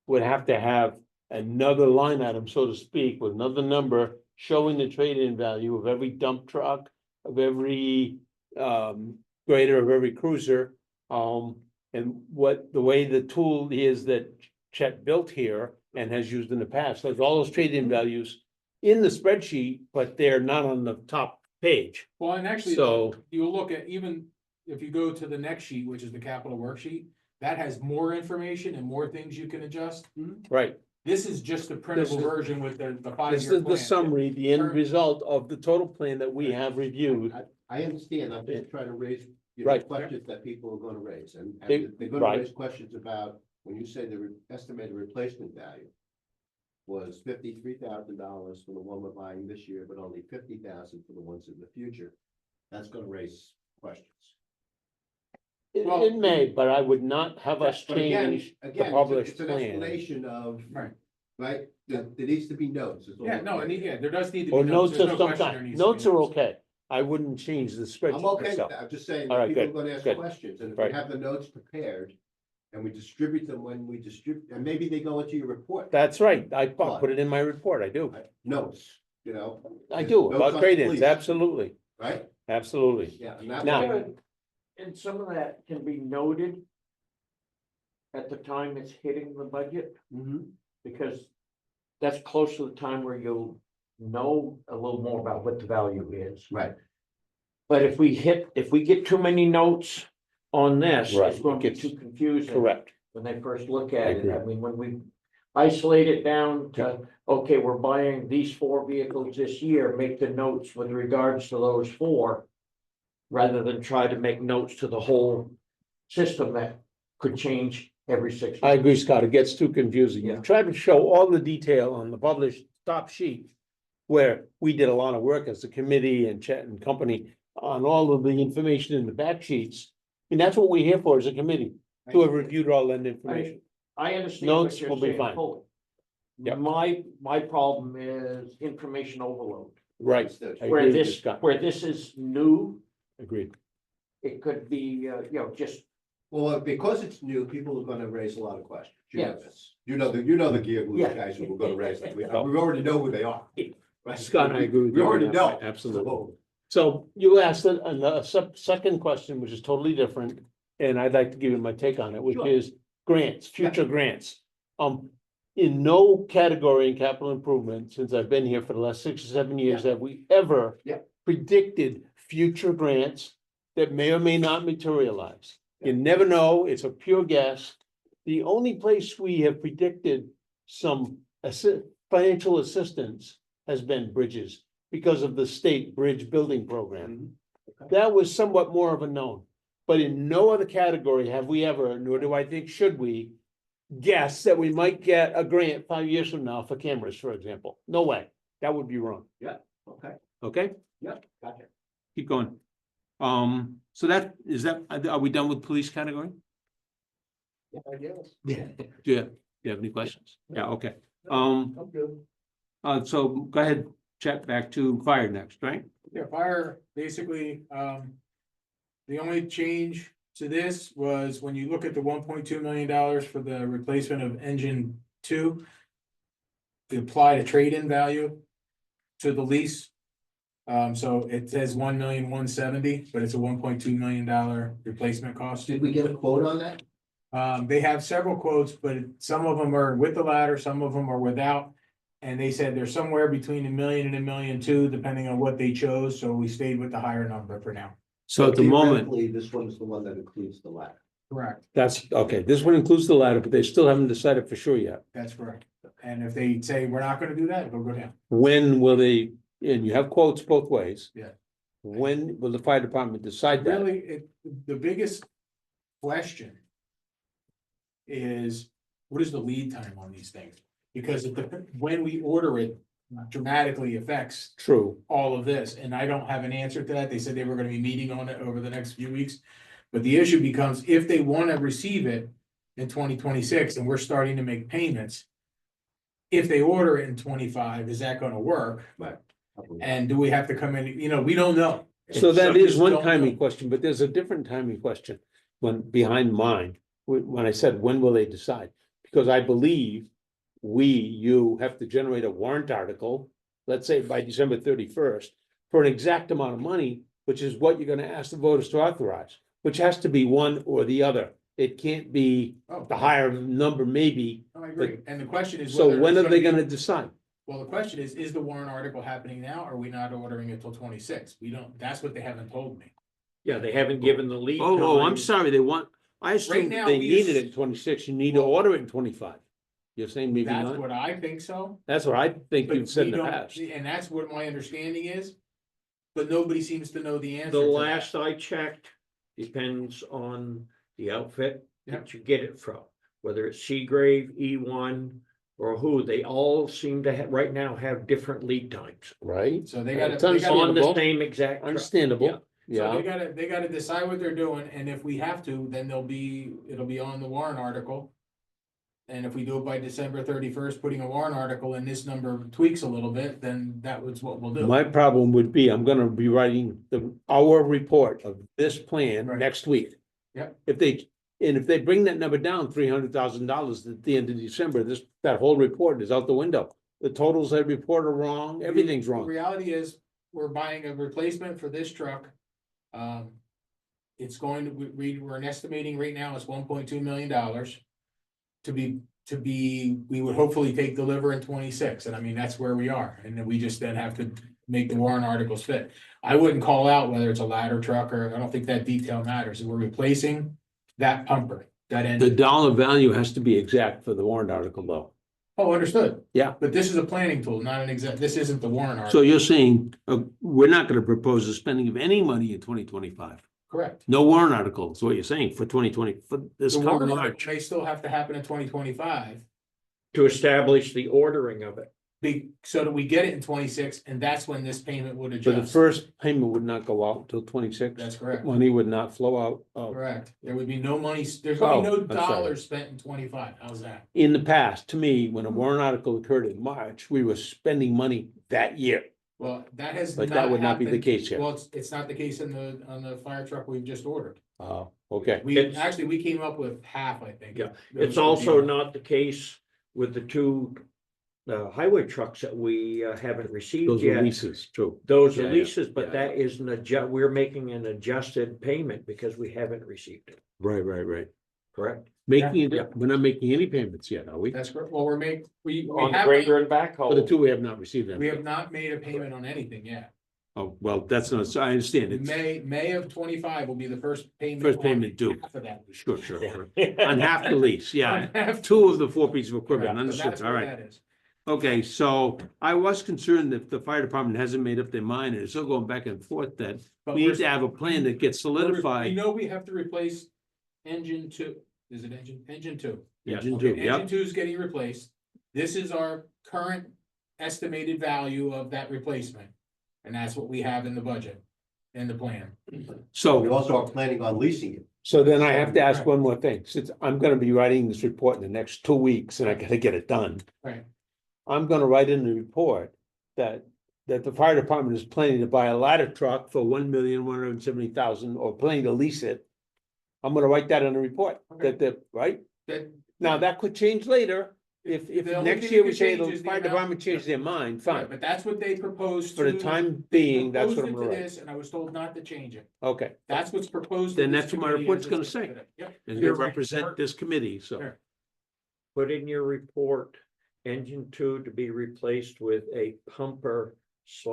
would have to have another line item, so to speak, with another number showing the trade-in value of every dump truck, of every grader, of every cruiser. And what, the way the tool is that Chet built here and has used in the past, there's all those trade-in values in the spreadsheet, but they're not on the top page.
Well, and actually,
So,
you'll look at, even if you go to the next sheet, which is the capital worksheet, that has more information and more things you can adjust.
right,
This is just the printable
is-
version with the
This
five-year
is the
plan.
summary, the end
Current-
result of the total plan that we have reviewed.
I understand, I'm just trying to raise,
Right.
questions that people are gonna raise, and
They-
they're gonna
right.
raise questions about, when you say the estimated replacement value was $53,000 for the one we're buying this year, but only 50,000 for the ones in the future, that's gonna raise questions.
Well-
It may, but I would not have us
But again,
change the
again,
published
it's an
plan.
explanation of,
Right.
right, there needs to be notes. is all
Yeah,
I'm
no,
saying.
there does need to be
Or
notes.
notes
There's
of
no
some
question there
kind.
needs to be
Notes are okay. I wouldn't change the
I'm
spreadsheet
okay with
itself.
that, I'm just saying
All
that
right,
people are
good,
gonna ask
good.
questions, and if
Right.
we have the notes prepared and we distribute them when we distribute, and maybe they go into your report.
That's right. I put it in my report. I do.
Notes,
I do,
Notes
about
on
trade-ins,
police,
absolutely,
right?
absolutely.
Yeah. And that
Now-
way-
And some of that can be noted at the time it's hitting the budget,
Mhm.
because that's close to the time where you'll know a little more about what the value is.
Right,
But if we get too many notes on this,
Right,
it's going to
it
be
gets-
too confusing.
Correct.
When they first look
I
at it,
agree.
I mean, when we isolate it down to, okay, we're buying these 4 vehicles this year, make the notes with regards to those 4. Rather than try to make notes to the whole system that could change every 6
I
months.
agree, Scott. It gets too confusing. You
Yeah.
try to show all the detail on the published top sheet. Where we did a lot of work as a committee and Chet and company on all of the information in the back sheets. And that's what we're here for as a committee, to have reviewed all that information.
I understand
Notes
what you're
will be
saying
fine.
fully.
Yep.
My problem is information overload.
Right.
Understood.
I
Where
agree with you,
this,
Scott.
where this is new,
Agreed.
it could be, just,
well, because it's new, people are gonna raise a lot of questions. You know
Yes.
this. You know the Gear Blues
Yeah.
guys who are gonna raise them. We already know who they are. Right?
Scott, I agree with
We
you on
already
that
know.
point, absolutely.
So,
So you asked a second question, which is totally different, and I'd like to give you my take on it, which
Sure.
is grants, future grants. In no category in capital improvement, since I've been here for the last 6 or 7 years, have we ever
Yeah.
predicted future grants that may or may not materialize. You
Yeah.
never know, it's a pure guess. The only place we have predicted some financial assistance has been bridges because of the state bridge building program.
Mhm.
That was somewhat more of a known. But in no other category have we ever, nor do I think should we, guess that we might get a grant 5 years from now for cameras, for example. No way. That would be wrong.
Okay,
Okay,
yeah, gotcha.
keep going. So are we done with police category?
I guess.
Do you have any questions? Yeah, okay.
I'm good.
So go ahead, check back to fire next, right?
Yeah, fire, basically, the only change to this was when you look at the $1.2 million for the replacement of engine 2. They apply a trade-in value to the lease. So it says $1,170,000, but it's a $1.2 million replacement cost.
Did we get a quote on that?
They have several quotes, but some of them are with the ladder, some of them are without. And they said they're somewhere between $1 million and $1.2 million, depending on what they chose, so we stayed with the higher number for now.
So at the moment,
Theoretically, this one is the one that includes the ladder.
Correct.
that's, okay, this one includes the ladder, but they still haven't decided for sure yet.
That's correct. And if they say we're not gonna do that, it'll go down.
When will they, and you have quotes both ways.
Yeah.
When will the fire department decide that?
Really, the biggest question is, what is the lead time on these things? Because when we order it dramatically affects
True,
all of this, and I don't have an answer to that. They said they were gonna be meeting on it over the next few weeks. But the issue becomes, if they wanna receive it in 2026 and we're starting to make payments. If they order it in 25, is that gonna work? And do we have to come in, we don't know.
so that
Some
is
just
one
don't
timing
know.
question, but there's a different timing question. Behind mine, when I said, when will they decide? Because I believe you have to generate a warrant article, let's say by December 31st, for an exact amount of money, which is what you're gonna ask the voters to authorize, which has to be one or the other. It can't be
Oh,
the higher number maybe.
I agree, and the question is.
So
whether
when
it's
are they
be-
gonna decide?
Well, the question is the warrant article happening now, or are we not ordering it till 26? We don't, that's what they haven't told me.
yeah, they haven't given the lead.
Oh, I'm
time.
sorry, I assumed
now,
they
we
needed
just-
it in 26, you need to
Well-
order it in 25. You're saying maybe
That's
not?
what I think so.
That's what I think
But
you've said
we
in the
don't-
past.
And that's what my understanding is. But nobody seems to know the answer
The
to
last
that.
I checked, depends on the outfit
Yep.
that you get it from, whether it's Seagrave, E1, or who, they all seem to have, right now, have different lead times.
Right?
So they gotta,
It's
they gotta,
On the
Understandable.
same exact truck.
Understandable,
so
yeah.
they gotta decide what they're doing, and if we have to, then it'll be on the warrant article. And if we do it by December 31st, putting a warrant article and this number tweaks a little bit, then that was what we'll do.
My problem would be, I'm gonna be writing our report of this plan
Right.
next week.
Yep.
If they bring that number down $300,000 at the end of December, that whole report is out the window. The totals they report are wrong, everything's
The
wrong.
reality is, we're buying a replacement for this truck. It's going to, we're an estimating right now is $1.2 million. To be, we would hopefully take deliver in 26, and I mean, that's where we are, and then we just then have to make the warrant articles fit. I wouldn't call out whether it's a ladder truck or, I don't think that detail matters, we're replacing that pumper, that
The
engine.
dollar value has to be exact for the warrant article though.
Oh, understood.
Yeah.
But this is a planning tool, not an exact, this isn't the warrant
So
article,
you're saying, we're not gonna propose the spending of any money in 2025?
correct?
No warrant article is what you're saying for 2020, for this
The
coming
warrant
March.
article may still have to happen in 2025.
To establish the ordering of it.
So that we get it in 26, and that's when this payment would
So the
adjust.
first payment would not go out until 26?
That's correct.
Money would not flow out. Oh.
Correct. There would be no money, there's gonna be
Oh,
no
I'm sorry.
dollars spent in 25. How's that?
In the past, to me, when a warrant article occurred in March, we were spending money that year.
Well, that has
But
not
that would not be the
happened.
case here.
Well, it's not the case on the fire truck we've just ordered.
Oh, okay.
We came up with half, I think.
Yeah,
That was
It's
the
also
deal.
not the case with the two highway trucks that we haven't received
Those are
yet.
leases, true.
Those
Yeah,
are
yeah,
leases,
yeah,
but that is we're making an adjusted payment because we haven't received it,
Right.
correct?
Making
Yeah.
it, we're not making any payments yet, are we?
That's correct. Well, we
On the
have,
grader and
For the
backhoe,
two, we have not received
we
them.
have not made a payment on anything yet.
Oh, well, that's not, so I understand. It's,
May of 25 will be the first payment.
First
on
payment due.
half of that.
sure. On half the lease, yeah.
On half-
Two of the four pieces of
Correct.
equipment,
So
understood,
that's
all
what
right.
that is.
Okay, so I was concerned that the fire department hasn't made up their mind and it's still going back and forth that
But
we
we're-
need to have a plan that gets
We
solidified.
know we have to replace engine 2. Is it engine 2?
Engine
Okay,
two, yep.
Engine 2 is getting replaced. This is our current estimated value of that replacement. And that's what we have in the budget, in the plan.
We
So,
also are planning on leasing it.
so then I have to ask
Right.
one more thing, since I'm gonna be writing this report in the next 2 weeks and I gotta get it done.
Right.
I'm gonna write in the report that the fire department is planning to buy a ladder truck for $1,170,000 or planning to lease it. I'm gonna write that in the report,
Okay.
right?
That,
Now, that could change later. If
The only
next
thing
year
that
we
could
say
change
the
is the
fire
amount-
department changed their mind, fine.
but that's what they proposed.
For the
to-
time being, that's what
proposed
I'm
it
gonna
to
write.
this, And I was told not to change it.
Okay,
That's what's proposed. to
Then
this
that's what my
committee
report's
as
gonna
it's
say.
today. Yep.
and you represent this committee, so.
Sure.
put in your report, engine 2 to be replaced with a pumper /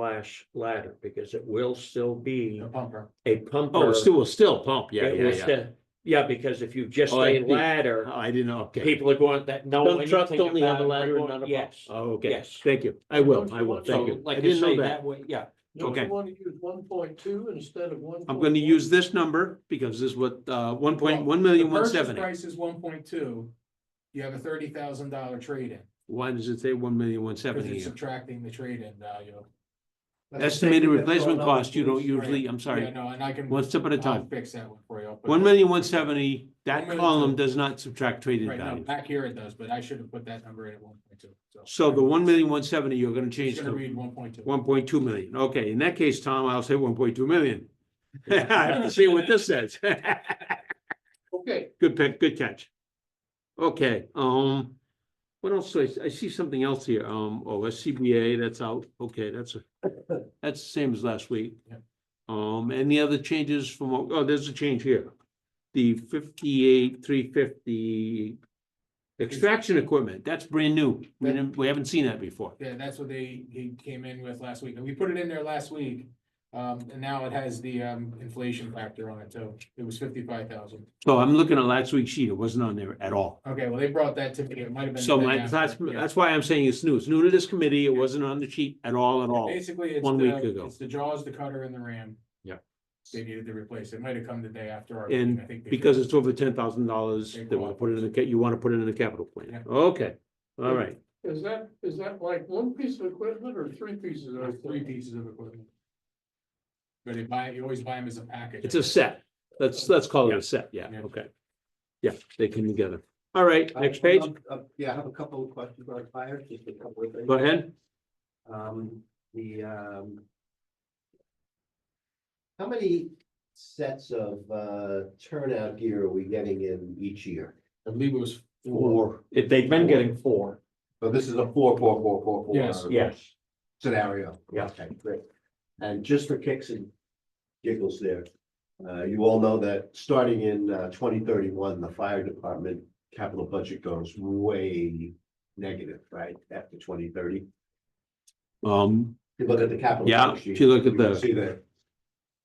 ladder, because it will still be
The pumper.
a pumper.
Oh, still pump, yeah,
It will
yeah.
still- Yeah, because if you just
Oh, I
say
see.
ladder,
I didn't know, okay.
people are going that know
Some trucks
anything
only have
about
a
it,
ladder
are
and
going,
not a pump.
yes.
Oh, okay,
Yes.
thank you. I will, thank
So,
you.
like
I
I
didn't know
say,
that.
that way, yeah.
Don't
Okay.
you want to use 1.2 instead of 1?
I'm gonna use this number because this is what, 1,170,000.
The purchase price is 1.2. You have a $30,000 trade-in,
Why does it say 1,170,000
because it's
here?
subtracting the trade-in value.
Estimated replacement cost, you don't usually, I'm
Yeah,
sorry,
no, and I can.
one step at a
I'll
time.
fix that one for you. I'll put
1,170,000, that
1,170,000.
column does not subtract trading
Right now,
value.
back here it does, but I should have put that number in at 1.2, so.
So the 1,170,000, you're gonna
It's
change
gonna
to
read 1.2.
1.2 million. Okay, in that case, Tom, I'll say 1.2 million. I have to see what this says.
Okay,
Good pick, good catch. Okay, what else? I see something else here. SCBA, that's out. Okay, that's the same as last week.
Yeah.
Any other changes from, there's a change here. The 58,350 extraction equipment, that's brand new. We haven't seen that before.
Yeah, that's what he came in with last week, and we put it in there last week. And now it has the inflation factor on it too. It was 55,000.
So I'm looking at last week's sheet. It wasn't on there at all.
Okay, well, they brought that to me. It might have been.
So
the day
that's,
after, yeah.
that's why I'm saying it's new. It's new to this committee. It wasn't on the sheet at all.
Basically, it's
1 week ago.
it's the jaws, the cutter and the ram.
Yeah.
They needed to replace. It might have come the day after our. meeting. I
And
think they
because
did.
it's over $10,000,
They
they want to put it in the, you want to put it in the capital plan.
Yeah.
Okay, all right.
Is that like one piece of equipment or three pieces of
There's three
equipment?
pieces of equipment. But you always buy them as a package.
It's a set. Let's call it a set. Yeah,
Yeah.
okay. Yeah, they come together. All right, next page.
Yeah, I have a couple of questions on fire, just a couple of things.
Go ahead.
The, how many sets of, turnout gear are we getting in each year?
I believe it was
Four, if they've been getting four,
So this is a 4
Yes.
yes,
scenario.
Yeah.
Okay, great. And just for kicks and giggles there, you all know that starting in 2031, the fire department capital budget goes way negative, right? After 2030.
Um,
You look at the capital.
Yeah,
budget sheet,
if you look at
you can
the-
See that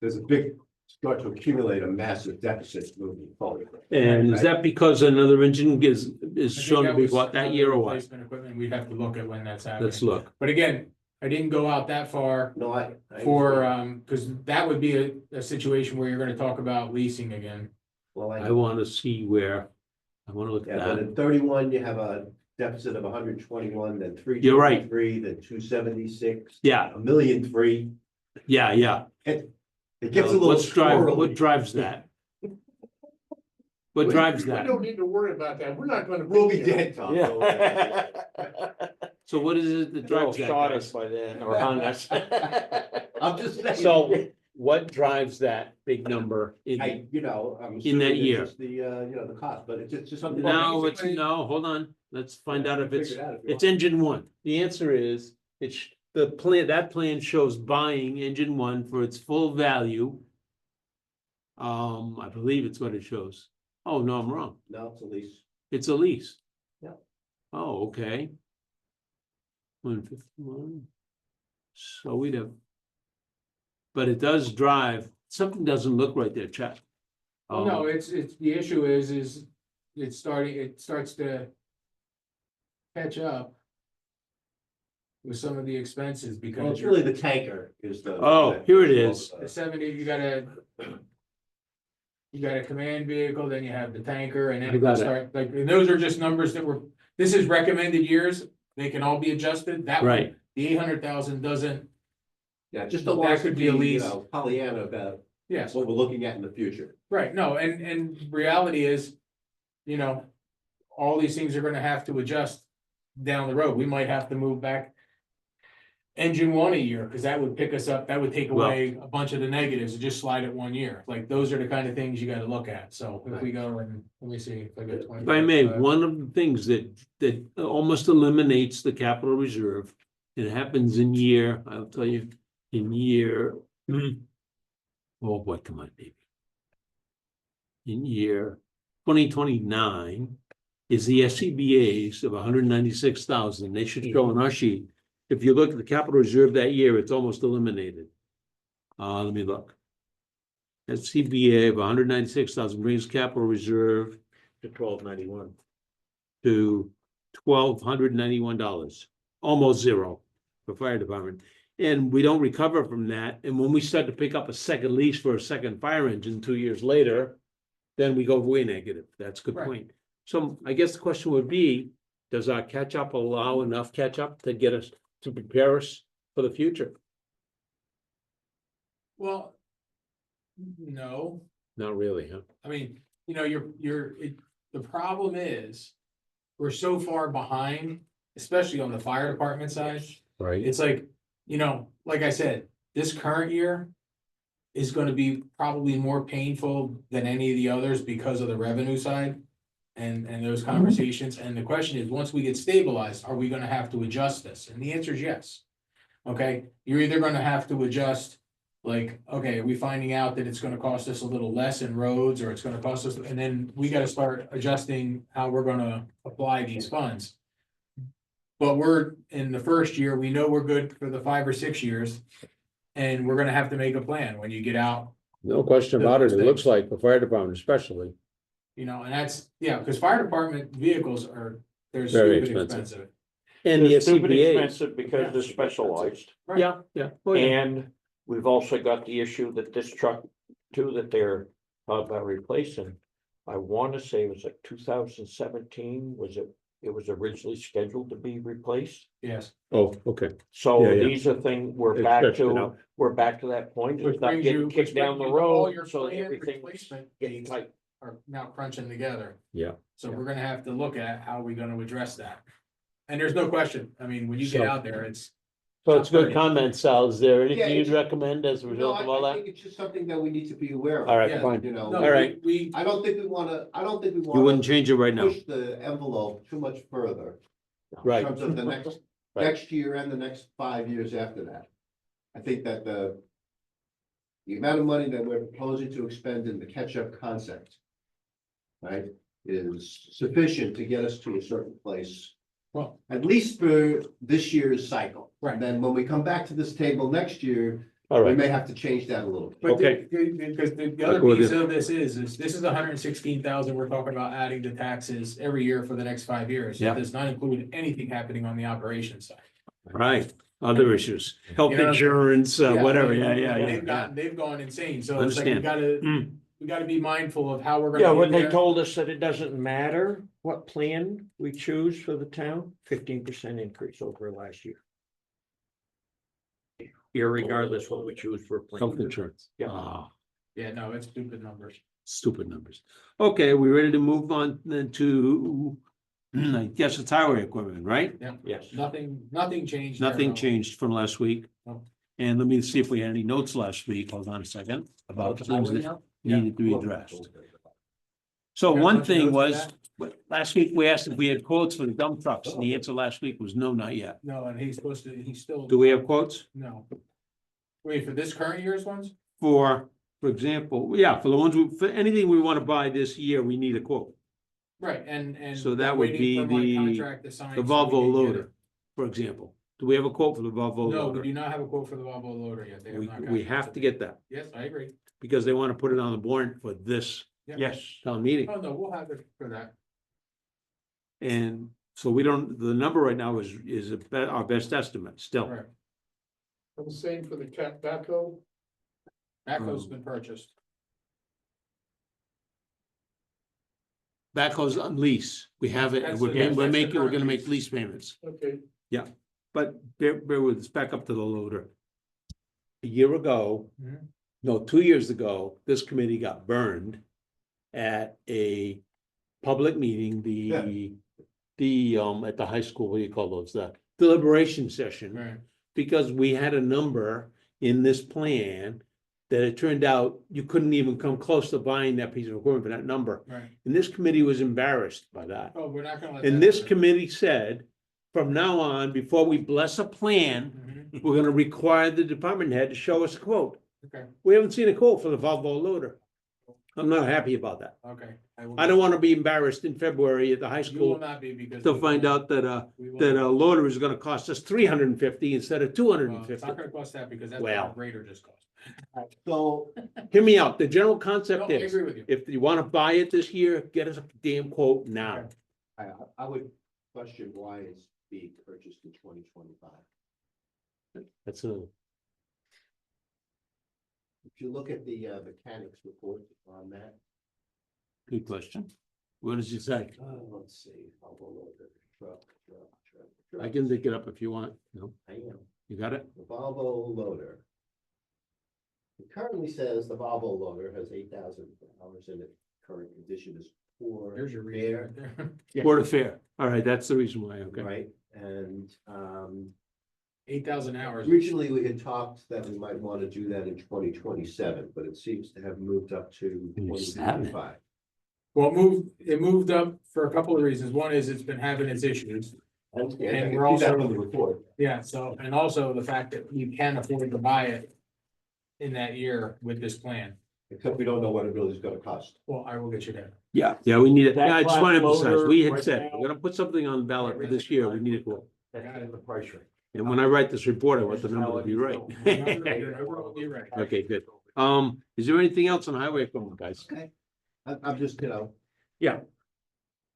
there's a big, start to accumulate a massive deficit moving forward.
and is that because another engine is
I think
shown to
that
be
was
what, that
other
year or what?
replacement equipment. We'd have to look at when that's happening.
Let's look.
But again, I didn't go out that far
No, I.
for,
understand.
because that would be a situation where you're gonna talk about leasing again.
Well,
I want to see where, I want to look
Yeah,
at
but
that.
in 31, you have a deficit of 121, then
You're right.
323, then 276.
Yeah,
1,000,003.
yeah.
It gets a little
What
squirrely.
drives that? What drives
We
that?
don't need to worry about that. We're not gonna.
We'll be dead, Tom.
yeah.
So what is it that
They'll
drives that?
shot
guys?
us by then, or on us.
I'm just saying.
So what drives that big number in?
I'm
In
assuming
that
it's
year.
just the, the cost, but it's just something.
No, it's,
basically-
no, hold on, let's find out if it's,
Figure it out if you
it's engine one. The answer is, it's, the plan, that plan shows buying engine one for its full value. I believe it's what it shows. Oh, no, I'm wrong.
want. No, it's a lease.
It's a lease.
Yeah.
Oh, okay. 151. So we'd have. But it does drive, something doesn't look right there, Chet.
Well, no, it's, the issue is it starts to catch up with some of the expenses
Well,
because
it's really the tanker is the.
Oh, here it is.
the 70, you got a command vehicle, then you have the tanker, and then
I got it.
start, like, and those are just numbers that were, this is recommended years, they can all be adjusted, that.
Right,
The 800,000 doesn't,
Yeah, just
That
don't want us to
could
be,
be a lease.
Pollyanna about
yes,
what we're looking at in the future.
right, no, and reality is, all these things are gonna have to adjust down the road, we might have to move back engine one a year, because that would pick us up, that would take
Well-
away a bunch of the negatives, and just slide it 1 year, like, those are the kind of things you gotta look at, so if we go and, let me see, if I got 20.
if I may, one of the things that almost eliminates the capital reserve. It happens in year, I'll tell you, in year. Oh, boy, come on, baby. In year 2029 is the SCBA's of 196,000. They should show on our sheet. If you look at the capital reserve that year, it's almost eliminated. Let me look. SCBA of 196,000 brings capital reserve
To 1291.
to $1,291, almost zero for fire department. And we don't recover from that. And when we start to pick up a second lease for a second fire engine 2 years later, then we go way negative. That's a good
Right.
point. So I guess the question would be, does our catch up allow enough catch up to get us, to prepare us for the future?
Well, no,
Not really, huh?
I mean, the problem is, we're so far behind, especially on the fire department side.
Right.
It's like, like I said, this current year is gonna be probably more painful than any of the others because of the revenue side and those conversations. And the question is, once we get stabilized, are we gonna have to adjust this? And the answer is yes. Okay, you're either gonna have to adjust, like, okay, are we finding out that it's gonna cost us a little less in roads, or it's gonna cost us, and then we gotta start adjusting how we're gonna apply these funds. But we're in the first year, we know we're good for the 5 or 6 years. And we're gonna have to make a plan when you get out,
No question about it. It looks like the fire department especially.
you know, and that's, yeah, because fire department vehicles they're
Very
stupid
expensive.
expensive.
And the
They're stupid
CPA,
expensive because they're specialized.
Right.
yeah. Oh, yeah.
And we've also got the issue that this truck too, that they're about replacing. I want to say it was like 2017, it was originally scheduled to be replaced.
Yes.
Oh, okay.
So
Yeah, yeah.
these are things, we're
It's
back
stretched it
to,
out.
we're back to that point,
Which
it's not
brings
getting
you,
kicked down the
all
road,
your
so
planned
everything's
replacement
getting
dates
tight.
are now crunching together.
Yeah.
So we're gonna have to look at how we're gonna address that. And there's no question, I mean, when you get
So-
out there, it's,
So it's good comment, Sal. Is there
Yeah,
anything you'd
it's-
recommend as a
No,
result of all
I
that?
think it's just something that we need to be aware of.
All right,
Yeah.
fine.
You know,
no,
All right.
we,
I don't think we wanna,
You wouldn't change it right now,
push the envelope too much further.
right?
In terms of the next,
Right.
next year and the next 5 years after that. I think that the amount of money that we're proposing to expend in the catch-up concept, right, is sufficient to get us to a certain place,
well,
at least for this year's cycle.
Right.
And then when we come back to this table next year,
All
we
right,
may have to change that a little bit.
but
Okay.
because the other
Go with
piece
you.
of this is this is 116,000 we're talking about adding to taxes every year for the next 5 years.
Yeah.
It does not include anything happening on the operations side.
right. Other issues, health
You know,
insurance,
Yeah,
whatever.
I mean,
Yeah.
They've gone insane, so it's like we
Understand.
gotta,
Mm.
we gotta be mindful of how we're gonna.
Yeah,
get
when they
there.
told us that it doesn't matter what plan we choose for the town, 15% increase over last year. Irregardless what we choose for a plan.
Health insurance.
Yeah.
Ah,
Yeah, no, it's stupid numbers.
stupid numbers. Okay, we ready to move on then to, I guess it's highway equipment, right?
Yes.
Nothing changed. there,
Nothing
no.
changed from last week.
No.
And let me see if we had any notes last week. Hold on a second about
About
things
highway
that
now?
needed to be addressed. So
You got a
one
bunch of
thing
notes
was,
for
last week we asked if we had quotes for the dump trucks, and the answer last week was no, not yet.
No, and he's supposed to, he's still,
Do we have quotes
no. Wait, for this current year's ones?
for example, yeah, for the ones, for anything we want to buy this year, we need a quote.
Right, and.
So that
I'm
would
waiting for my
be
contract to sign
The
so we
Volvo
can get
loader,
it.
for example. Do we have a quote for the Volvo
No, we
loader?
do not have a quote for the Volvo loader yet. They have not
We
gotten it
have to
me.
get that
Yes, I agree.
because they want to put it on the warrant for this
Yeah.
Yes.
town meeting.
Oh, no, we'll have it for that.
And so we don't, the number right now is our best estimate still.
Right.
I'm saying for the cat backhoe,
Backhoe's been purchased.
Backhoe's on lease. We have it, and
That's
we're
the-
getting, we're
that's the
making, we're
current
gonna make
lease.
lease payments.
okay,
But bear with us, back up to the loader. A year ago,
Mhm.
no, 2 years ago, this committee got burned at a public meeting, at the high school, what do you call those, the deliberation session.
Right.
Because we had a number in this plan that it turned out you couldn't even come close to buying that piece of equipment for that number.
Right.
And this committee was embarrassed by that.
Oh, we're not gonna let.
And
that
this
happen.
committee said, from now on, before we bless a plan,
Mhm.
we're gonna require the department head to show us a quote.
Okay,
We haven't seen a quote for the Volvo loader. I'm not happy about that.
okay.
I don't wanna be embarrassed in February at the high
You will
school
not be because.
to
we
find
will-
out that
we will
that
not.
a loader is gonna cost us 350 instead of 250.
Well, it's not gonna cost that because that's what
Well.
our grader just cost.
So,
Hear me out. The general
No,
concept
I
is,
agree with you.
if you wanna buy it this year, get us a damn quote now.
Okay.
I would question why it's being purchased in 2025.
That's a,
If you look at the mechanics report on that,
good question. What does it say?
let's see, Volvo loader, truck.
I can pick it up if you want. No,
I am.
you got it?
The Volvo loader. It currently says the Volvo loader has $8,000 in it. Current condition is poor.
There's your reason
repair,
right there.
Yeah.
Board of Fair. All right, that's the reason why, okay.
right? And
8,000 hours.
originally we had talked that we might want to do that in 2027, but it seems to have moved up to 2025.
Well, it moved up for a couple of reasons. One is it's been having its issues.
And
And
I can
we're
see that
also-
from the report.
Yeah, so, and also the fact that you can afford to buy it in that year with this plan.
Except we don't know what it really is gonna cost.
Well, I will get you that.
Yeah, we need it.
That
Yeah, I just want to
class
emphasize,
loader
we had
right
said,
now-
we're gonna put something on the ballot for this year. We need a quote.
That's in the price range.
And when I write this report, I want the
This is
number
how
to be
it
right.
You're probably right.
Okay, good. Is there anything else on highway equipment, guys?
Okay. I'm just,
Yeah.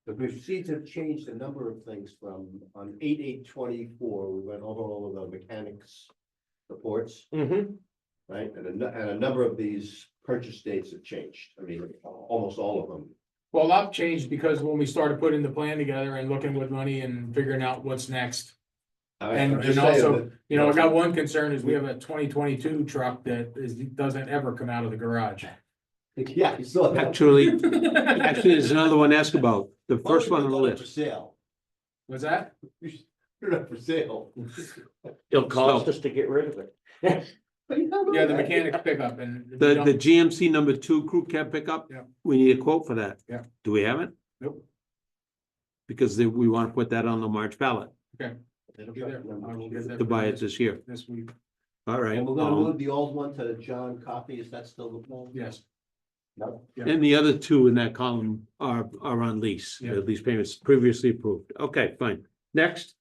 the receipts have changed a number of things from, on 8/8/24, we went over all of the mechanics reports,
Mm-hmm.
right? And a number of these purchase dates have changed. I mean, almost all of them.
Well, a lot changed because when we started putting the plan together and looking with money and figuring out what's next. And
I'm just
also,
saying
you know, I got one concern is we have a 2022 truck that doesn't ever come out of the garage.
Yeah, you saw that.
Actually, there's another one to ask about. The first one on the
For
list.
sale.
What's that?
You're not for sale.
It'll cost us to get rid of it.
Yeah, the mechanic pickup and. we
The
don't-
GMC #2 crew cab pickup.
Yeah.
We need a quote for that.
Yeah.
Do we have it?
Nope.
Because we want to put that on the March ballot
It'll be there. I will get that
to buy it
for
this year.
This week,
All right.
And we're gonna move the old one to John Coffey. Is that still the plan?
yes.
No.
Yeah.
And the other two in that column are on lease,
Yeah.
lease payments previously approved. Okay, fine. Next.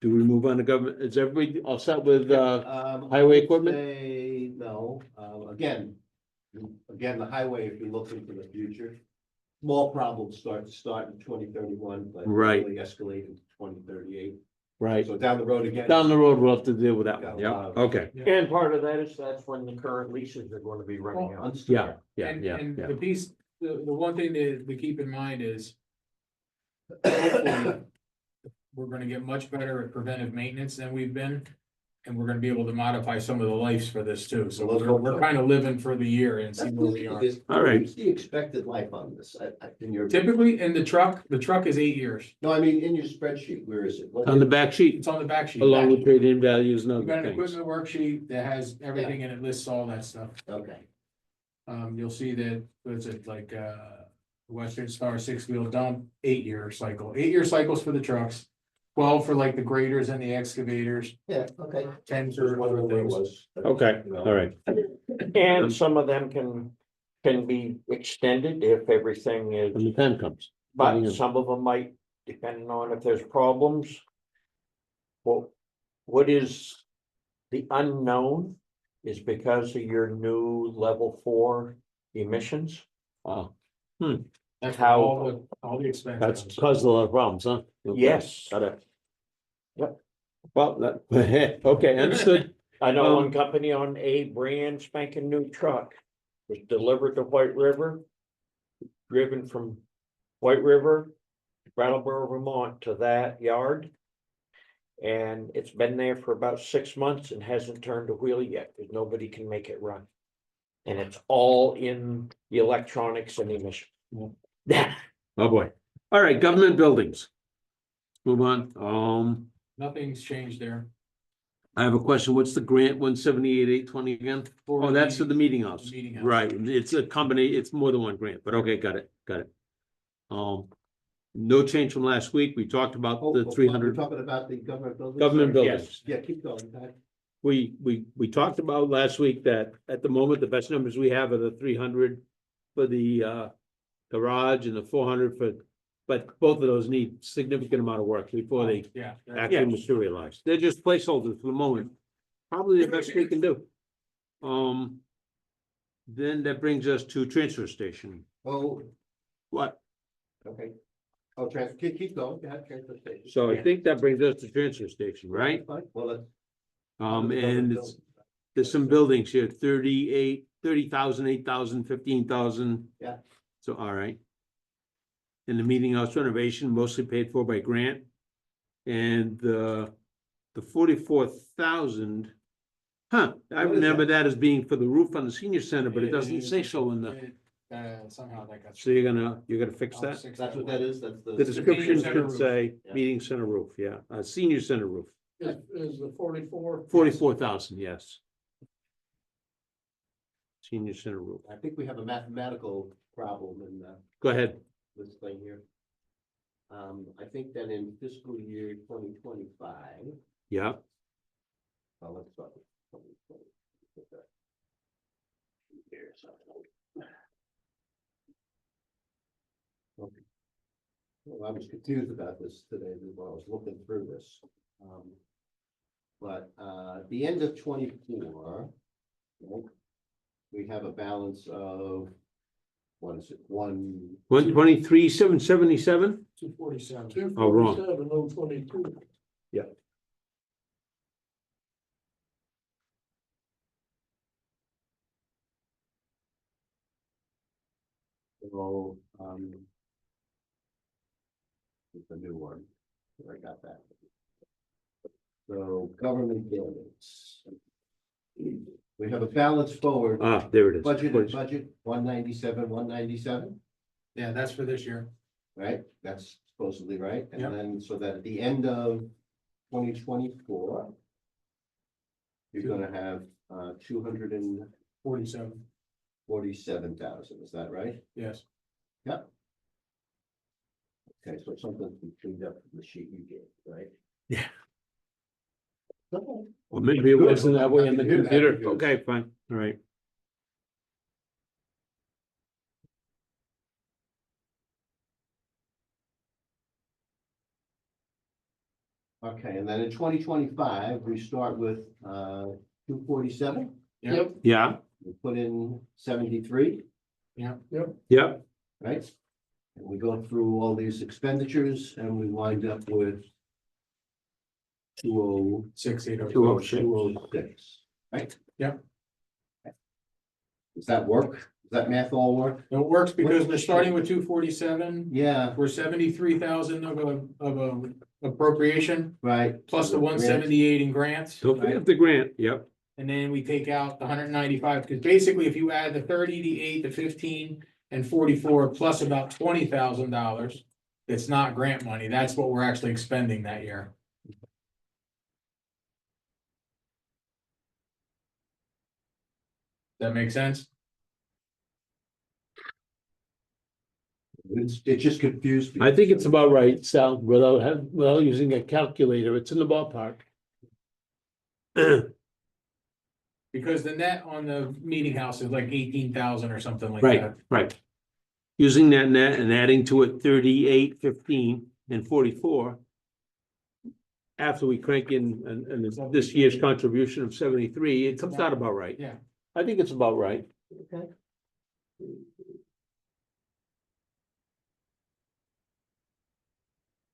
Do we move on to government? Is everybody all set with, highway
I would
equipment?
say no, again, the highway, if you look into the future. Small problems start in 2031, but
Right.
really escalate into 2038.
right?
So down the road again.
Down the road, we'll have to deal with that one.
Yeah.
Yeah, okay.
And part of that is that's when the current leases are gonna be running out.
Understood.
Yeah, yeah,
And,
yeah,
and
yeah.
the piece, the one thing to keep in mind is. Hopefully, we're gonna get much better at preventive maintenance than we've been. And we're gonna be able to modify some of the lives for this too, so
Let's hope
we're
so.
kind of living for the year and see where we are.
All right.
What's the expected life on this? In your,
Typically, in the truck is 8 years,
no, I mean, in your spreadsheet, where is it? What
On the
is-
back sheet,
it's on the back sheet.
along with trade-in values and
We've got
other
an
things.
equipment worksheet that has everything and it lists all that stuff.
Okay,
You'll see that, what's it, like, Western Star 6-wheel dump, 8-year cycle, 8-year cycles for the trucks. 12 for like the graders and the excavators,
yeah, okay.
10
Just
for other
wondering where it
things.
was.
Okay,
You know.
all right.
And some of them can be extended if everything
When
is,
the time comes.
but some of them might, depending on if there's problems. Well, what is the unknown is because of your new level 4 emissions.
Wow,
That's
How-
all the expenses.
that's caused a lot of problems, huh? Okay,
Yes.
got it.
Yep.
Well, that, okay, understood.
I know one
Um,
company on a brand spanking new truck was delivered to White River. Driven from White River, Brattleboro, Vermont to that yard. And it's been there for about 6 months and hasn't turned a wheel yet, because nobody can make it run. And it's all in the electronics and emission. Yeah.
Oh, boy. All right, government buildings. Move on.
Nothing's changed there.
I have a question. What's the grant 178,820 again? Oh, that's for the meeting house.
The meeting house.
Right, it's a company, it's more than one grant, but okay, got it. No change from last week. We talked about the
We're
300
talking about the government buildings.
government
Sorry.
buildings.
Yeah, keep going, Pat.
We talked about last week that at the moment, the best numbers we have are the 300 for the garage and the 400 for, but both of those need significant amount of work before they
Yeah.
actually materialize. They're just placeholders for the moment. Probably the best we can do. Then that brings us to transfer station.
Oh,
What?
okay. Oh, keep going, go ahead, transfer station.
So I think that brings us to transfer station, right?
Fine. Well, that's.
And there's some buildings here, 30,000, 8,000, 15,000.
Yeah.
So, all right. And the meeting house renovation mostly paid for by grant. And the 44,000. I
What is
remember
that?
that as being for the roof on the senior center, but it doesn't say so in the,
Somehow that got.
so you're gonna fix that?
That's what that is, that's the.
The description
center
should
roof.
say
Yeah.
meeting center roof, yeah, senior center roof,
Is the 44?
44,000, yes. Senior center roof,
I think we have a mathematical problem in
go ahead.
this thing here. I think that in fiscal year 2025.
Yeah,
Let's start with 2020. Here's okay. Well, I was confused about this today while I was looking through this. But, at the end of 24, right, we have a balance of, what is it,
123, 777?
247.
Two
Oh, wrong.
47,022.
So, it's a new one. I got that. So government buildings. We have a balance forward,
Ah, there it is.
budget 197, 197,
Yeah, that's for this year.
right? That's supposedly right. And
Yep.
then, so that at the end of 2024, you're gonna have, 247,000,
47,
is that right?
yes.
Okay, so something's been cleaned up from the sheet you gave, right?
Yeah.
Okay.
Well, maybe it wasn't that way in the
I can hear that
computer.
because-
Okay, fine, all right.
Okay, and then in 2025, we start with, 247,
Yep,
Yeah,
we put in 73,
yep,
right? And we go through all these expenditures and we wind up with
6806.
206, right?
Yep.
Does that work? Does that math all work?
It works because we're starting with 247.
Yeah,
We're 73,000 of appropriation,
right.
plus the
Grant.
178 in grants.
don't forget the grant, yep.
And then we take out the 195, because basically if you add the 30, the 8, the 15, and 44, plus about $20,000, it's not grant money, that's what we're actually expending that year. That make sense?
It just confused me.
I think it's about right, Sal, without using a calculator, it's in the ballpark.
Because the net on the meeting house is like 18,000 or something like
Right,
that.
right. Using that net and adding to it 38, 15, and 44. After we crank in and this year's contribution of 73, it comes out about right.
Yeah.
I think it's about right.
Okay.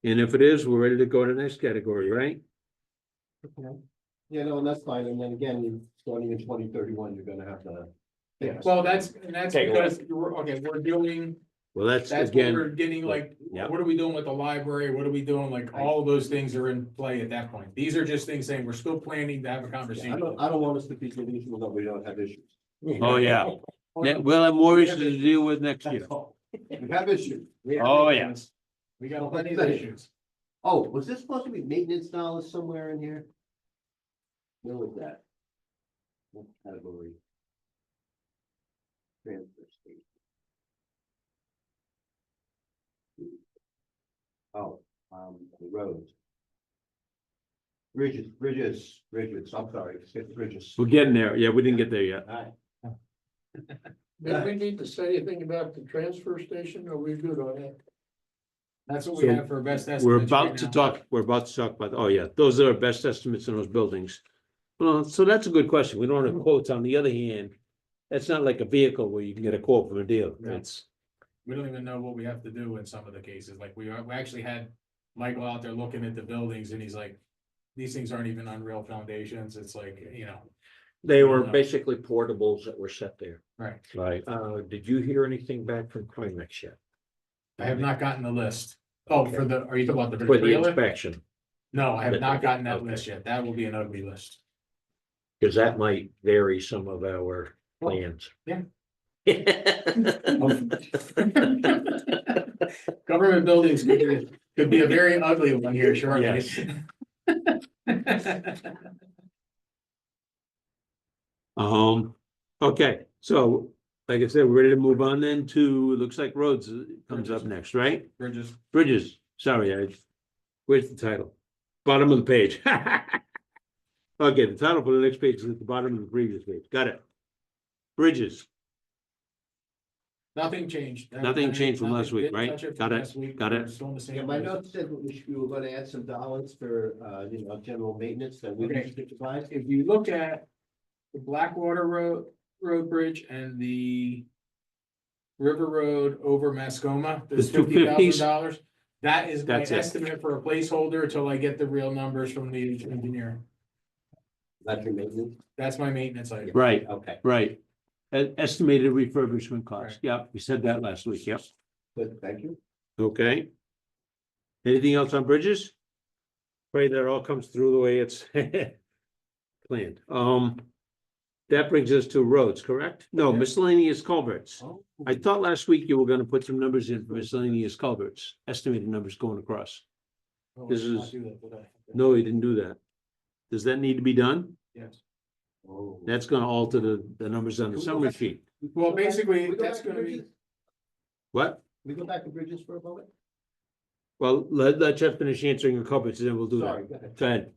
And if it is, we're ready to go to the next category, right?
Okay. Yeah, no, and that's fine. And then again, starting in 2031, you're gonna have to.
Well, that's
Take a
because, we're doing,
Well, that's
that's what we're
again,
getting, like,
Yeah.
what are we doing with the library? What are we doing? Like, all of those things are in play at that point. These are just things saying we're still planning to have a
I
conversation.
don't want us to be delusional that we don't have issues.
oh, yeah. We'll have more issues to deal with next year.
That's all. We have issues.
Oh, yeah.
We got plenty of issues.
Oh, was this supposed to be maintenance dollars somewhere in here? Where was that? What category? Transfer station. Oh, the roads. Bridges, I'm sorry, it's bridges.
We're getting there. Yeah, we didn't get there yet.
Alright,
did we need to say anything about the transfer station, or are we good on that?
That's what we
So,
have for best estimates.
We're
right
about to
now.
talk, about, oh yeah, those are our best estimates in those buildings. Well, so that's a good question. We don't have quotes. On the other hand, it's not like a vehicle where you can get a quote from a dealer.
No.
It's,
We don't even know what we have to do in some of the cases, like we actually had Michael out there looking at the buildings and he's like, these things aren't even on real foundations, it's like,
They were basically portables that were set there.
right.
right.
Did you hear anything back from Primex yet?
I have not gotten the list. Oh, are you talking about the
For the
trailer?
inspection,
No, I have not gotten that
Okay.
list yet, that will be an ugly list.
because that might vary some of our plans.
Yeah. Government buildings could be a very ugly one here shortly.
Yes. Okay, so like I said, we're ready to move on then to, it looks like roads comes up next, right?
Bridges.
Bridges, sorry, where's the title? Bottom of the page. Okay, the title for the next page is at the bottom of the previous page. Got it. Bridges.
Nothing changed.
Nothing changed from last week,
Didn't
right?
touch from
Got it,
last week.
got it.
We're still in the same
Yeah, my
place.
notes said that we were gonna add some dollars for, general maintenance that we
Okay.
used to provide.
If you look at the Blackwater Road Bridge and the River Road over Mascoma, there's
The 250s?
$50,000. That is my
That's it.
estimate for a placeholder until I get the real numbers from the engineer.
That's your maintenance,
That's my maintenance item.
Right,
okay,
right. Estimated refurbishment cost. Yep, we said that last week. Yep.
good, thank you.
Okay. Anything else on bridges? Pray that all comes through the way it's planned. That brings us to roads, correct? No,
Yeah.
miscellaneous culverts.
Oh,
I thought last week you were gonna put some numbers in for miscellaneous culverts, estimated numbers going across.
Oh, I
This
did not
is-
do that, did I? Okay.
No, you didn't do that. Does that need to be done?
Yes.
oh.
That's gonna alter the numbers on the
Can we go
summary
back-
sheet.
Well, basically,
We go
that's
back to
gonna be,
bridges?
What?
We go back to bridges for a moment?
Well, let Jeff finish answering your culverts, and then we'll do
Sorry,
that.
go ahead.
Go ahead.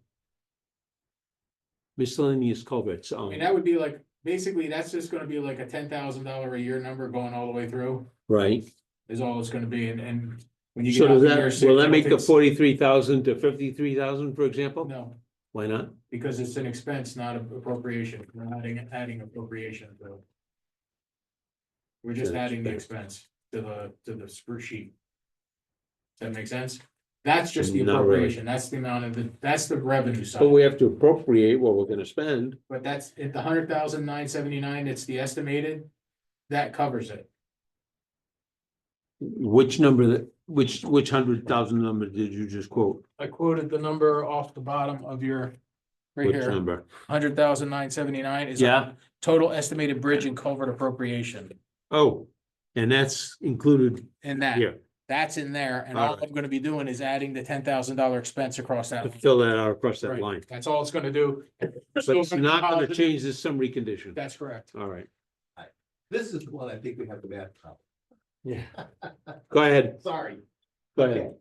Miscellaneous culverts,
I mean, that would be like, basically, that's just gonna be like a $10,000 a year number going all the way through,
right.
is all it's gonna be, and when you
So
get out
does
to year
that,
six.
will that
it'll
make the
take-
43,000 to 53,000, for example?
No,
Why not?
because it's an expense, not an appropriation, we're not adding appropriation, so. We're just
An
adding the expense to the spruce sheet. Does that make sense? That's just the
Not really.
appropriation, that's the amount of that's the revenue
But
side,
we have to appropriate what we're gonna spend.
but that's at the 100,979, it's the estimated. That covers it.
Which number that, which 100,000 number did you just quote?
I quoted the number off the bottom of your, right
Which
here,
number?
100,979 is.
Yeah,
Total estimated bridge and culvert appropriation,
oh, and that's included
and that,
here,
that's in there, and all
Alright.
I'm gonna be doing is adding the $10,000 expense across that.
to
line.
fill that out across that
Right,
line.
That's all it's gonna do.
But
Still
it's
be
not gonna
positive.
change the summary condition.
That's correct.
All right,
This is one I think we have the math problem.
yeah. Go ahead,
Sorry.
go ahead.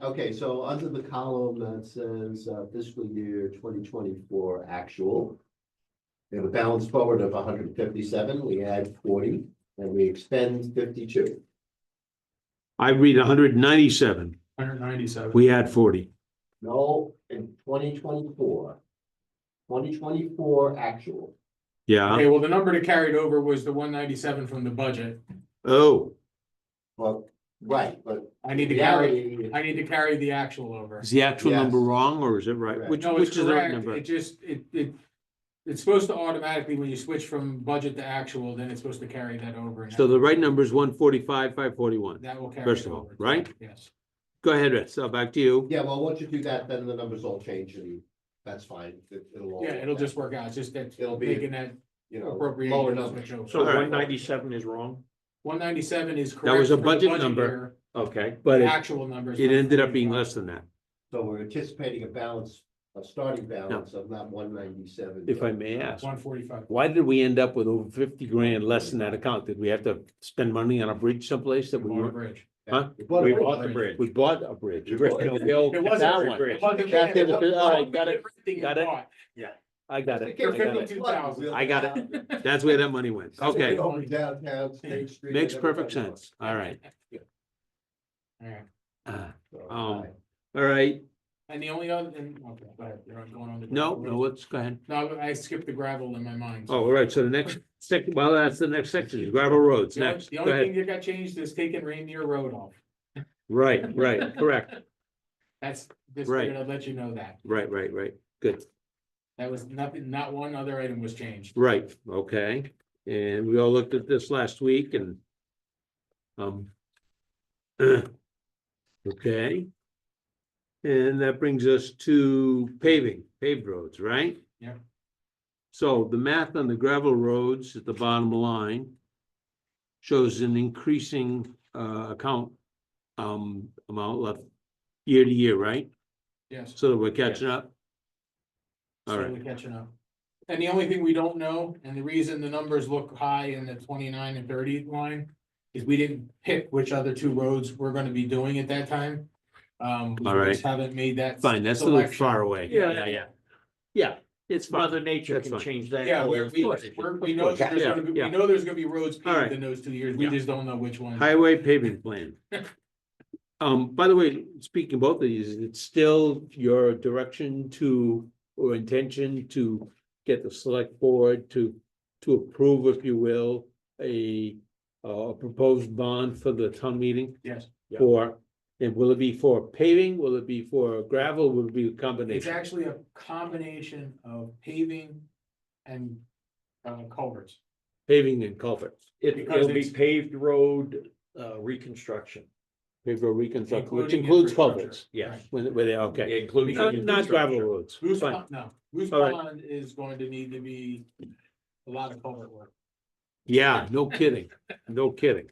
Okay, so under the column that says fiscal year 2024 actual. We have a balance forward of 157, we add 40, and we expend 52.
I read 197,
197.
we had 40.
No, in 2024. 2024 actual.
Yeah,
Okay, well, the number that carried over was the 197 from the budget.
oh,
Well, right, but.
I need to carry the actual over.
is the actual
Yes.
number wrong, or is it right?
Correct.
Which,
No,
which
it's
is the right
correct.
number?
It just, it's supposed to automatically, when you switch from budget to actual, then it's supposed to carry that over. and
So the right number is 145, 541.
That will carry
first
it
of all,
over.
right?
Yes.
Go ahead, Rich, so back to you.
Yeah, well, once you do that, then the numbers all change and that's fine. It'll all.
Yeah, it'll just work out. It's just that
It'll be,
making that
you know,
appropriation.
lower
is
numbers.
switch over.
So
All right.
197 is wrong?
197 is correct.
That was a
for the
budget number.
year.
Okay, but
The
it,
actual numbers.
it ended up being less than that,
So we're anticipating a balance, a starting balance of not 197.
if I may ask.
145.
Why did we end up with over 50 grand less in that account? Did we have to spend money on a bridge someplace that we
On a
weren't?
bridge.
Huh?
We bought
We
a
bought the
bridge.
bridge.
We bought a bridge.
We bought-
Okay,
It wasn't
that
a
one.
bridge. It wasn't-
That's it.
it wasn't
All right, got it.
everything you
Got it.
bought.
I got it.
It
I got it.
52,000.
I got it. That's where that money went. Okay,
Over downtown State Street.
makes
and
perfect
everybody
sense. All right.
All right.
Uh,
So,
All right.
And the only other, and, okay, go ahead, you're going on the.
No,
gravel.
no, let's go ahead.
No, I skipped the gravel in my mind.
Oh, all right. So the next well, that's the next section, gravel roads
The only-
next.
The
Go
only thing
ahead.
that got changed is taking Reindeer Road off.
Right, correct.
That's, just
Right.
gonna let you know that.
Right. Good.
That was nothing, not one other item was changed.
Right, okay. And we all looked at this last week and okay. And that brings us to paved roads, right?
Yeah.
So the math on the gravel roads at the bottom line shows an increasing amount left year to year, right?
Yes.
So that we're catching up. All right,
Slowly catching up. And the only thing we don't know, and the reason the numbers look high in the 29 and 30 line. Is we didn't pick which other two roads we're gonna be doing at that time. We
All right.
just haven't made that.
fine, that's a little
selection.
far away.
Yeah.
Yeah, It's fine.
Mother Nature
That's
can
fine.
change that.
Yeah,
Oh,
we
of course.
know that there's
Yeah,
gonna be, we
yeah.
know there's gonna be roads
All right.
paved in those 2 years, we
Yeah.
just don't know which ones.
Highway paving plan. By the way, speaking of both of these, it's still your direction to, or intention to get the select board to approve, if you will, a proposed bond for the town meeting
Yes,
Yeah.
for, and will it be for paving? Will it be for gravel? Will it be a
it's
combination?
actually a combination of paving and culverts.
Paving and culverts,
Because
It'll be
it's-
paved road, reconstruction,
paver reconstruction, which
including
includes
infrastructure.
culverts.
yes.
When they're, okay.
Including.
Not gravel
infrastructure.
roads.
Goose
Fine.
Pond, no, Goose
All right.
Pond is going to need to be a lot of culvert work.
Yeah, no kidding, no kidding.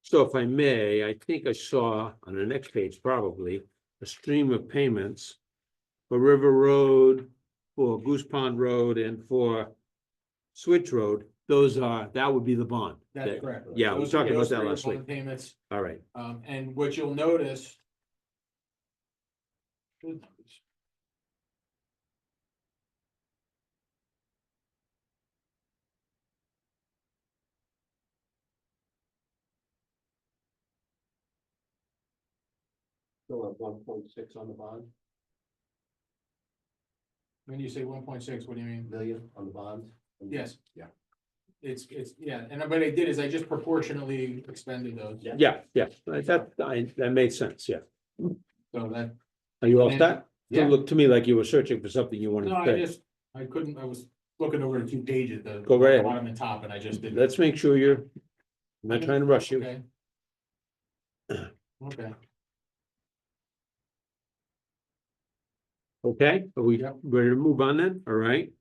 So if I may, I think I saw on the next page probably a stream of payments for River Road, for Goose Pond Road, and for Switch Road. That would be the bond.
That's
That-
correct.
Yeah, we
Those-
talked about
those
that
three are
last week.
bond Payments,
All right,
and what you'll notice.
Still at 1.6 on the bond,
When you say 1.6, what do you mean?
million on the bond.
Yes.
Yeah.
It's, yeah, and what I did is I just proportionately expended those,
yeah, that made sense, yeah.
so that,
Are you all
And-
set?
Yeah.
It looked to me like you were searching for something you wanted
no,
to say.
I couldn't, I was looking over the 2 pages, the
Go right ahead.
bottom and top, and I just didn't.
Let's make sure I'm not trying to rush you.
Okay. Okay,
Okay, are we
Yep.
ready to move on then? All right.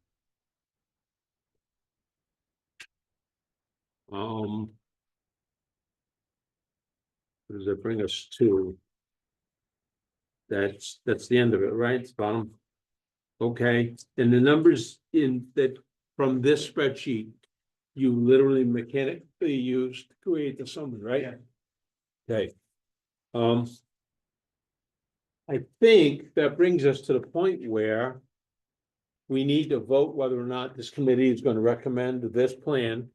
What does that bring us to? That's the end of it, right? It's bottom. Okay, and the numbers in that, from this spreadsheet, you literally mechanically used to create the summary, right?
Yeah.
Okay. I think that brings us to the point where we need to vote whether or not this committee is going to recommend this plan.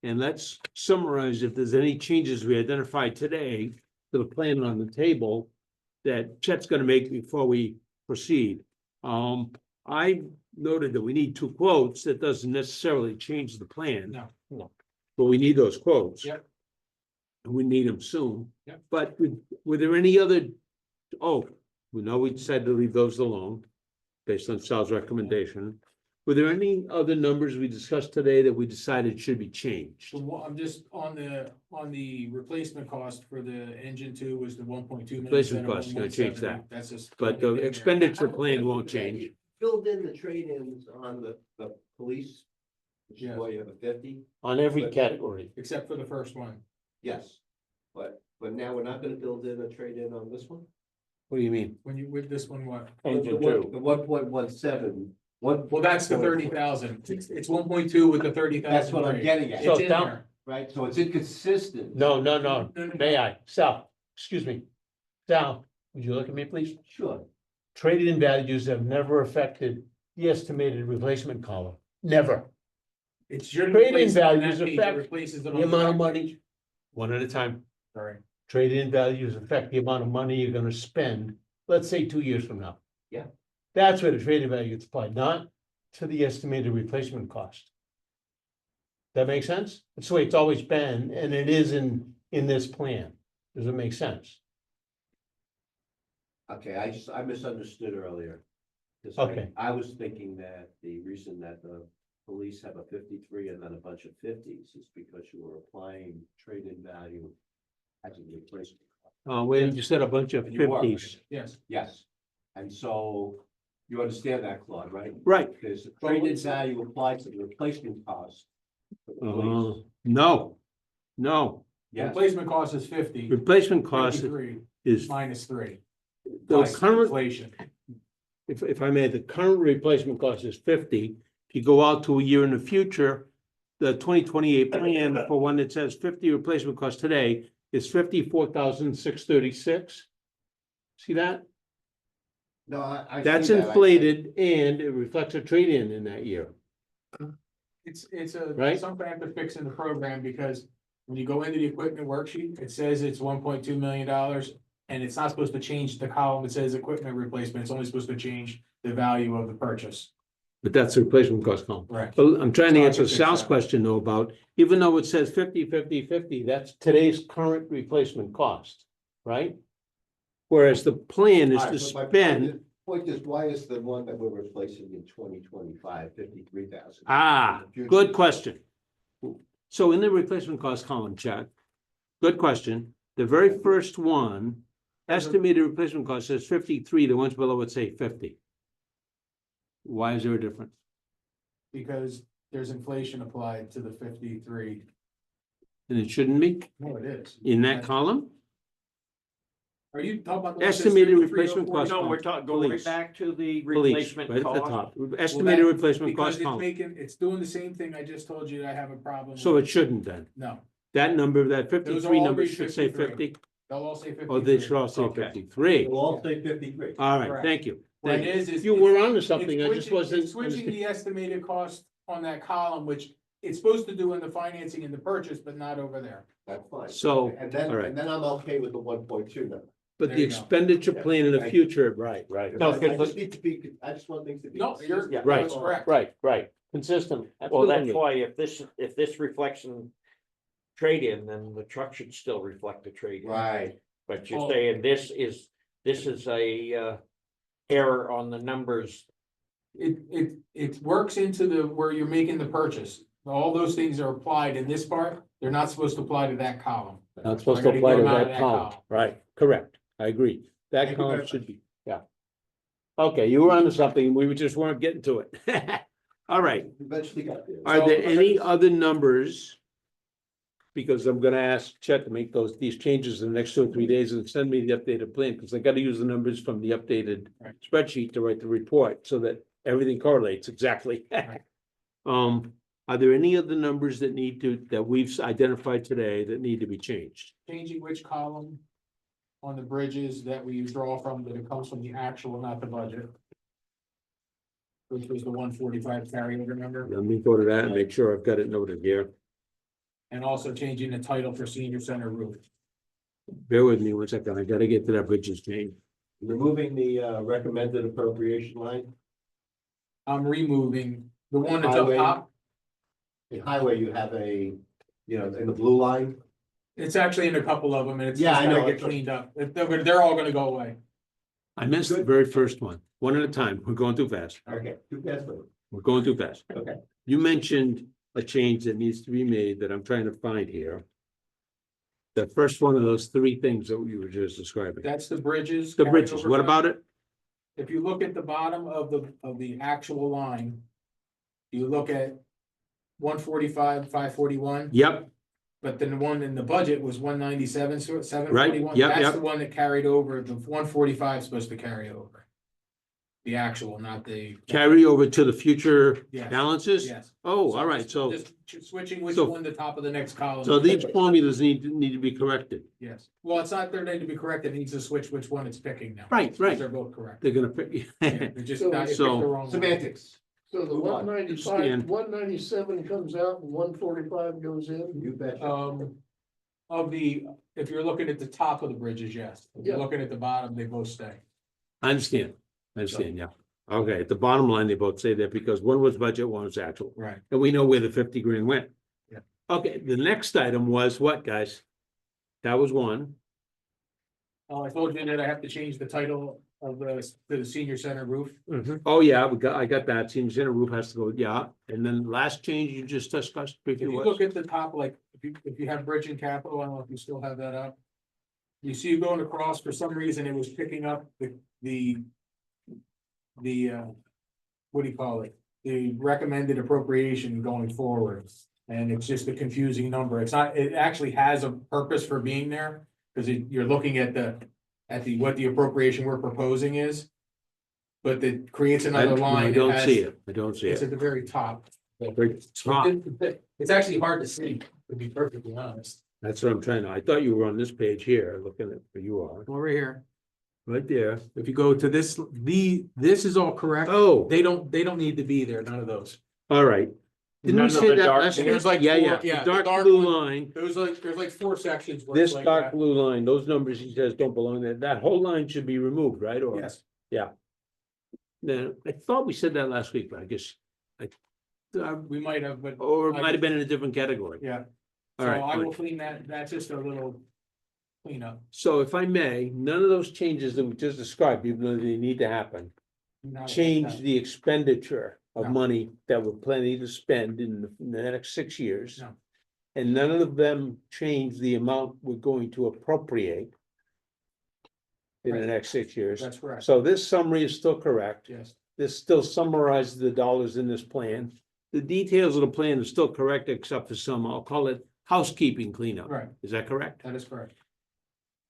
And let's summarize if there's any changes we identified today to the plan on the table that Chet's going to make before we proceed. I noted that we need 2 quotes. That doesn't necessarily change the plan.
No.
But we need those quotes.
Yep.
And we need them soon.
Yep.
But were there any other, we know we decided to leave those alone based on Sal's recommendation. Were there any other numbers we discussed today that we decided should be changed?
so I'm just on the replacement cost for the engine 2 was the 1.2 million.
Replacement
instead of
cost is gonna change
1.7.
that.
That's just.
But the
going in there.
expenditure plan won't change.
Filled in the trade-ins on the police, which is
Yes.
why you have a 50,
On every category.
Except for the first one.
yes. But now we're not gonna build in a trade-in on this one?
What do you mean?
When you, with this one, what?
Engine
The
2.
1.17,
Well, that's the 30,000. It's 1.2 with the 30,000.
that's what I'm getting at,
So
It's in
down-
there.
right? So it's inconsistent.
No,
No,
may I? Sal, excuse me. Sal, would you look at me, please?
Sure,
Traded-in values have never affected the estimated replacement column. Never.
It should
Trade-in
replace it on
values
that page, it
affect
replaces it on
The amount of
back
money,
page.
one at a time.
Sorry.
Trade-in values affect the amount of money you're gonna spend, let's say 2 years from now.
Yeah.
That's where the trade-in value gets applied, not to the estimated replacement cost. That make sense? That's the way it's always been, and it is in this plan. Does it make sense?
okay, I misunderstood earlier. 'Cause
Okay.
I was thinking that the reason that the police have a 53 and then a bunch of 50s is because you were applying trade-in value as a replacement.
Well, you said a bunch of
You are.
50s.
Yes,
Yes, and so you understand that, Claude, right?
Right.
Because the trade-in value applies to the replacement cost. for the police.
No,
Yes,
replacement cost is 50.
replacement cost
53
is
minus 3.
the
Plus
current,
inflation.
if I may, the current replacement cost is 50. If you go out to a year in the future, the 2028 plan for one that says 50 replacement cost today is 54,636. See that?
No, I.
That's
see that.
inflated and it reflects a trade-in in that year.
It's a,
Right.
something I have to fix in the program, because when you go into the equipment worksheet, it says it's $1.2 million. And it's not supposed to change the column that says equipment replacement, it's only supposed to change the value of the purchase.
But that's the replacement cost column.
Right.
But I'm trying to
So I
answer
can fix
Sal's
that.
question though about, even though it says 50, that's today's current replacement cost, right? Whereas the plan is
All right,
to
but my
spend,
point is, why is the one that we're replacing in 2025 $53,000?
good question. So in the replacement cost column, Chad, good question. The very first one, estimated replacement cost says 53, the ones below it say 50. Why is there a difference?
Because there's inflation applied to the 53.
And it shouldn't be
No, it is.
in that column?
Are you talking about? the one that says
Estimated
53,
replacement
04?
cost.
No, we're talking, go right
Police.
back to the
Police,
replacement
right at the
cost.
top.
Well,
Estimated
that-
replacement
Because
cost
it's
column.
making, it's doing the same thing I just told you that I have a problem
So
with.
it shouldn't then.
No,
That number, that
Those
53
all
number
read
should say
53.
50.
they'll all say 53.
Oh, they should all say
Okay.
53.
We'll all say 53.
All right,
Correct.
thank you.
What
Thank
it
you.
is
You
it's-
were onto
it's
something, I just
switching-
wasn't.
it's switching the estimated cost on that column, which it's supposed to do in the financing and the purchase, but not over there.
That's fine.
So,
And then,
all right.
and then I'm okay with the 1.2 number.
But
There
the
you go.
expenditure plan in the future, right.
No,
I
because
just need to be, I just want things to be.
No, you're,
Yeah.
Right.
that's correct.
Right, consistent.
Well, that's
Absolutely.
why if this reflects in trade-in, then the truck should still reflect the trade-in.
Right.
But you're
Oh.
saying this is a error on the numbers.
It works into the, where you're making the purchase. All those things are applied in this part. They're not supposed to apply to that column.
Not supposed
I
to
gotta
apply
go
to
down to
that
that
column,
column.
right, correct, I agree. That
Thank you
column
very
should be, yeah. Okay, you were onto something, we just weren't getting to it. All right,
Eventually got there.
are
So-
there any other numbers? Because I'm gonna ask Chet to make these changes in the next 2 or 3 days and send me the updated plan, because I gotta use the numbers from the updated
Right.
spreadsheet to write the report, so that everything correlates exactly.
Right.
Are there any other numbers that we've identified today that need to be changed?
Changing which column on the bridges that we draw from, that it comes from the actual, not the budget. Which was the 145 carryover number,
Let me go to that and make sure I've got it noted here.
and also changing the title for senior center roof.
Bear with me 1 second, I gotta get to that bridges change.
Removing the recommended appropriation line.
I'm removing the one that's up
Highway.
top.
In highway, you have a, in the blue line.
It's actually in a couple of them, and it's
Yeah,
just
I
gotta
know.
get cleaned up. They're all gonna go away.
I missed the very first one at a time, we're going too fast,
Okay, too fast for you.
we're going too fast.
Okay.
You mentioned a change that needs to be made that I'm trying to find here. The first one of those 3 things that you were just describing.
That's the bridges.
The bridges,
carryover
what
fund.
about it?
If you look at the bottom of the actual line. You look at 145, 541,
Yep,
but then the one in the budget was 197, so 741.
yep,
That's
yep.
the one that carried over, the 145 is supposed to carry over. The actual, not the.
carry over to the future
Yes.
balances?
Yes.
Oh,
So
all right,
just-
so,
just switching which
so-
one the top of the next column.
so these formulas need to be corrected.
Yes, well, it's not, they need to be corrected, it needs to switch which one it's picking now.
Right,
Because
right.
They're both correct.
They're gonna pick.
Yeah, They're just
So-
not, it picked
So-
the wrong one.
Semantics.
So the
Move on.
195,
Understand.
197 comes out and 145 goes in.
You betcha.
If you're looking at the top of the bridges, yes. If you're
Yeah.
looking at the bottom, they both stay.
I understand, yeah. Okay, at the bottom line, they both say that because one was budget, one was actual,
Right.
and we know where the 50 grand went.
Yeah.
Okay, the next item was what, guys? That was one.
Oh, I told you that I have to change the title of to the senior center roof.
Oh, yeah, I got that. Senior center roof has to go, yeah. And then last change you just discussed
If
briefly
you
was,
look at the top, like, if you have bridge and capital, I don't know if you still have that up. You see you going across, for some reason, it was picking up the what do you call it? The recommended appropriation going forward. And it's just a confusing number. It's not, it actually has a purpose for being there, because you're looking at what the appropriation we're proposing is. But it creates another line.
I
that
don't
has-
see it. I don't see
It's
it.
at the very top.
Very top.
It's actually hard to see, to be perfectly honest.
That's what I'm trying to, I thought you were on this page here, looking at, where you are.
Over here.
right there.
If you go to this, this is all correct.
Oh,
They don't need to be there, none of those.
all right. Didn't
None
we
of
say
the
that
dark-
last week?
There's like
Yeah,
four-
yeah,
yeah,
the
the
dark
dark
blue
one-
line,
There's like 4 sections. where it's
this
like
dark
that.
blue line, those numbers he says don't belong there, that whole line should be removed, right? Or,
Yes,
no, I thought we said that last week, but I guess.
we might have, but.
Or it might have been in a different category.
Yeah,
All
so
right,
I will
fine.
clean that, that's just a little cleanup.
So if I may, none of those changes that we just described, even though they need to happen,
Not
change
like that.
the expenditure of
No.
money that we're planning to spend in the next 6 years.
No.
And none of them change the amount we're going to appropriate in the
Right.
next 6 years.
That's correct,
So this summary is still correct.
yes.
This still summarizes the dollars in this plan. The details of the plan are still correct, except for some, I'll call it housekeeping cleanup.
Right,
Is that correct?
that is correct.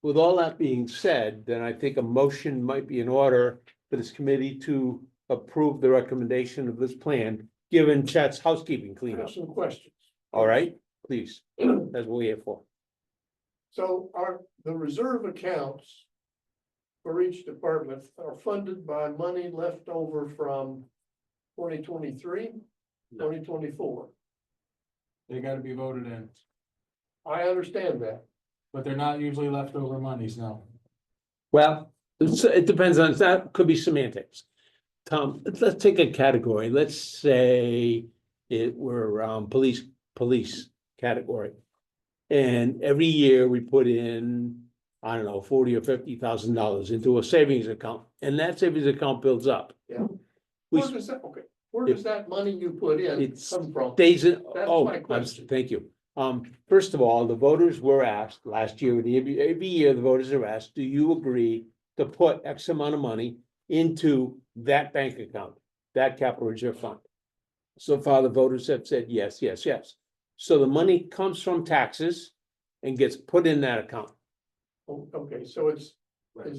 With all that being said, then I think a motion might be in order for this committee to approve the recommendation of this plan, given Chet's housekeeping
I have
cleanup.
some questions.
All right, please, that's what we're here for.
So are the reserve accounts for each department are funded by money left over from 2023, 2024?
They gotta be voted in,
I understand that.
but they're not usually leftover monies, no.
Well, it depends on, that could be semantics. Tom, let's take a category, let's say it were police category. And every year we put in, I don't know, $40,000 or $50,000 into a savings account, and that savings account builds up.
Yeah.
We
Where does that, okay, where does that money you put in
It's-
come from?
stays in,
That's
oh,
my question.
thank you. First of all, the voters were asked last year, every year the voters are asked, do you agree to put X amount of money into that bank account, that capital reserve fund? So far, the voters have said yes, yes, yes. So the money comes from taxes and gets put in that account,
Oh, okay, so is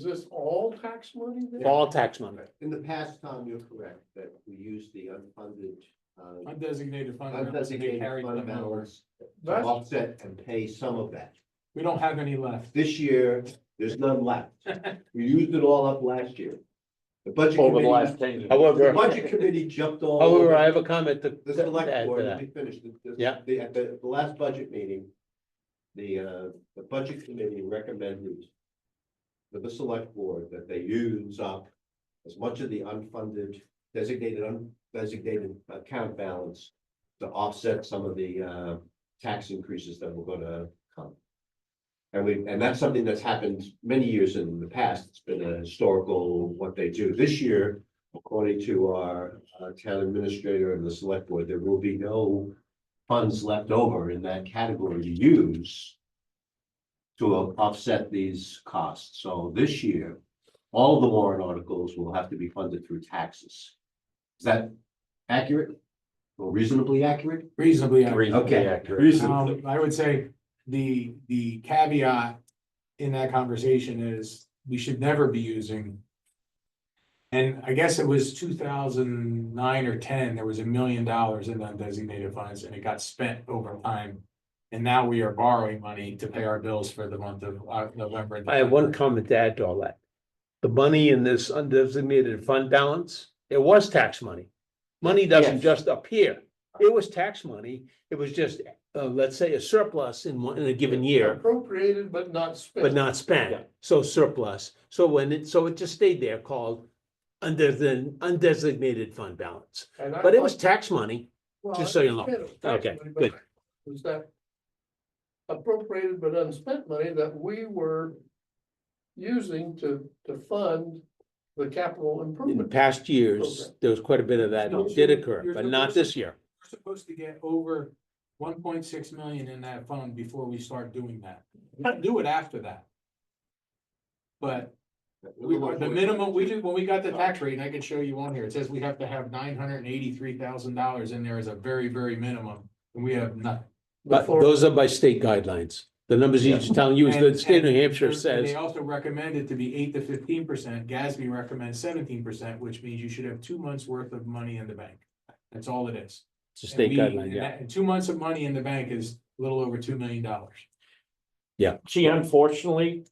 this all tax money then?
all tax money.
In the past, Tom, you're correct, that we used the unfunded,
Undesignated fund. balance, and they
undesignated
carried
fund
them over.
balance to
That's,
offset and pay some of that.
We don't have any left.
This year, there's none left. We used it all up last year. The budget
Over the
committee,
last 10 years.
the
However,
budget committee jumped all
however, I
over
have a comment to
the
to
select
add to
board. Let
that.
me finish.
Yeah.
At the last budget meeting, the budget committee recommended to the select board that they use up as much of the unfunded undesignated account balance to offset some of the tax increases that were gonna come. And that's something that's happened many years in the past. It's been a historical what they do. This year, according to our town administrator and the select board, there will be no funds left over in that category to use to offset these costs. So this year, all of the warrant articles will have to be funded through taxes. Is that accurate? Or reasonably accurate?
Reasonably. accurate.
Reasonably
Okay.
accurate.
Reasonably.
I would say the caveat in that conversation is we should never be using. And I guess it was 2009 or 10, there was $1 million in undesignated funds and it got spent over time. And now we are borrowing money to pay our bills for the month of November. and
I have one
December.
comment to add to all that. The money in this undesignated fund balance, it was tax money. Money doesn't
Yes.
just appear. It was tax money. It was just, let's say, a surplus in a given year,
appropriated but not spent.
but not spent.
Yeah.
So surplus. So it just stayed there called under the undesignated fund balance.
And I
But it was
thought-
tax money.
well,
just so you know.
I understand it was tax
Okay,
money, but
good.
Was that appropriated but unspent money that we were using to fund the capital
In
improvement?
past years,
program?
there was quite a bit of that
No,
did
you're
occur, but
supposed
not
to-
this year.
We're supposed to get over 1.6 million in that fund before we start doing that. We don't do it after that. But the minimum, when we got the tax rate, and I can show you on here, it says we have to have $983,000 in there as a very, very minimum, and we have nothing.
But
Before-
those are by state guidelines. The numbers he's telling you is the state of New Hampshire
And
says,
they also recommend it to be 8 to 15%. GASB recommends 17%, which means you should have 2 months worth of money in the bank. That's all it is.
it's a state
And
guideline, yeah.
and 2 months of money in the bank is a little over $2 million.
See, unfortunately.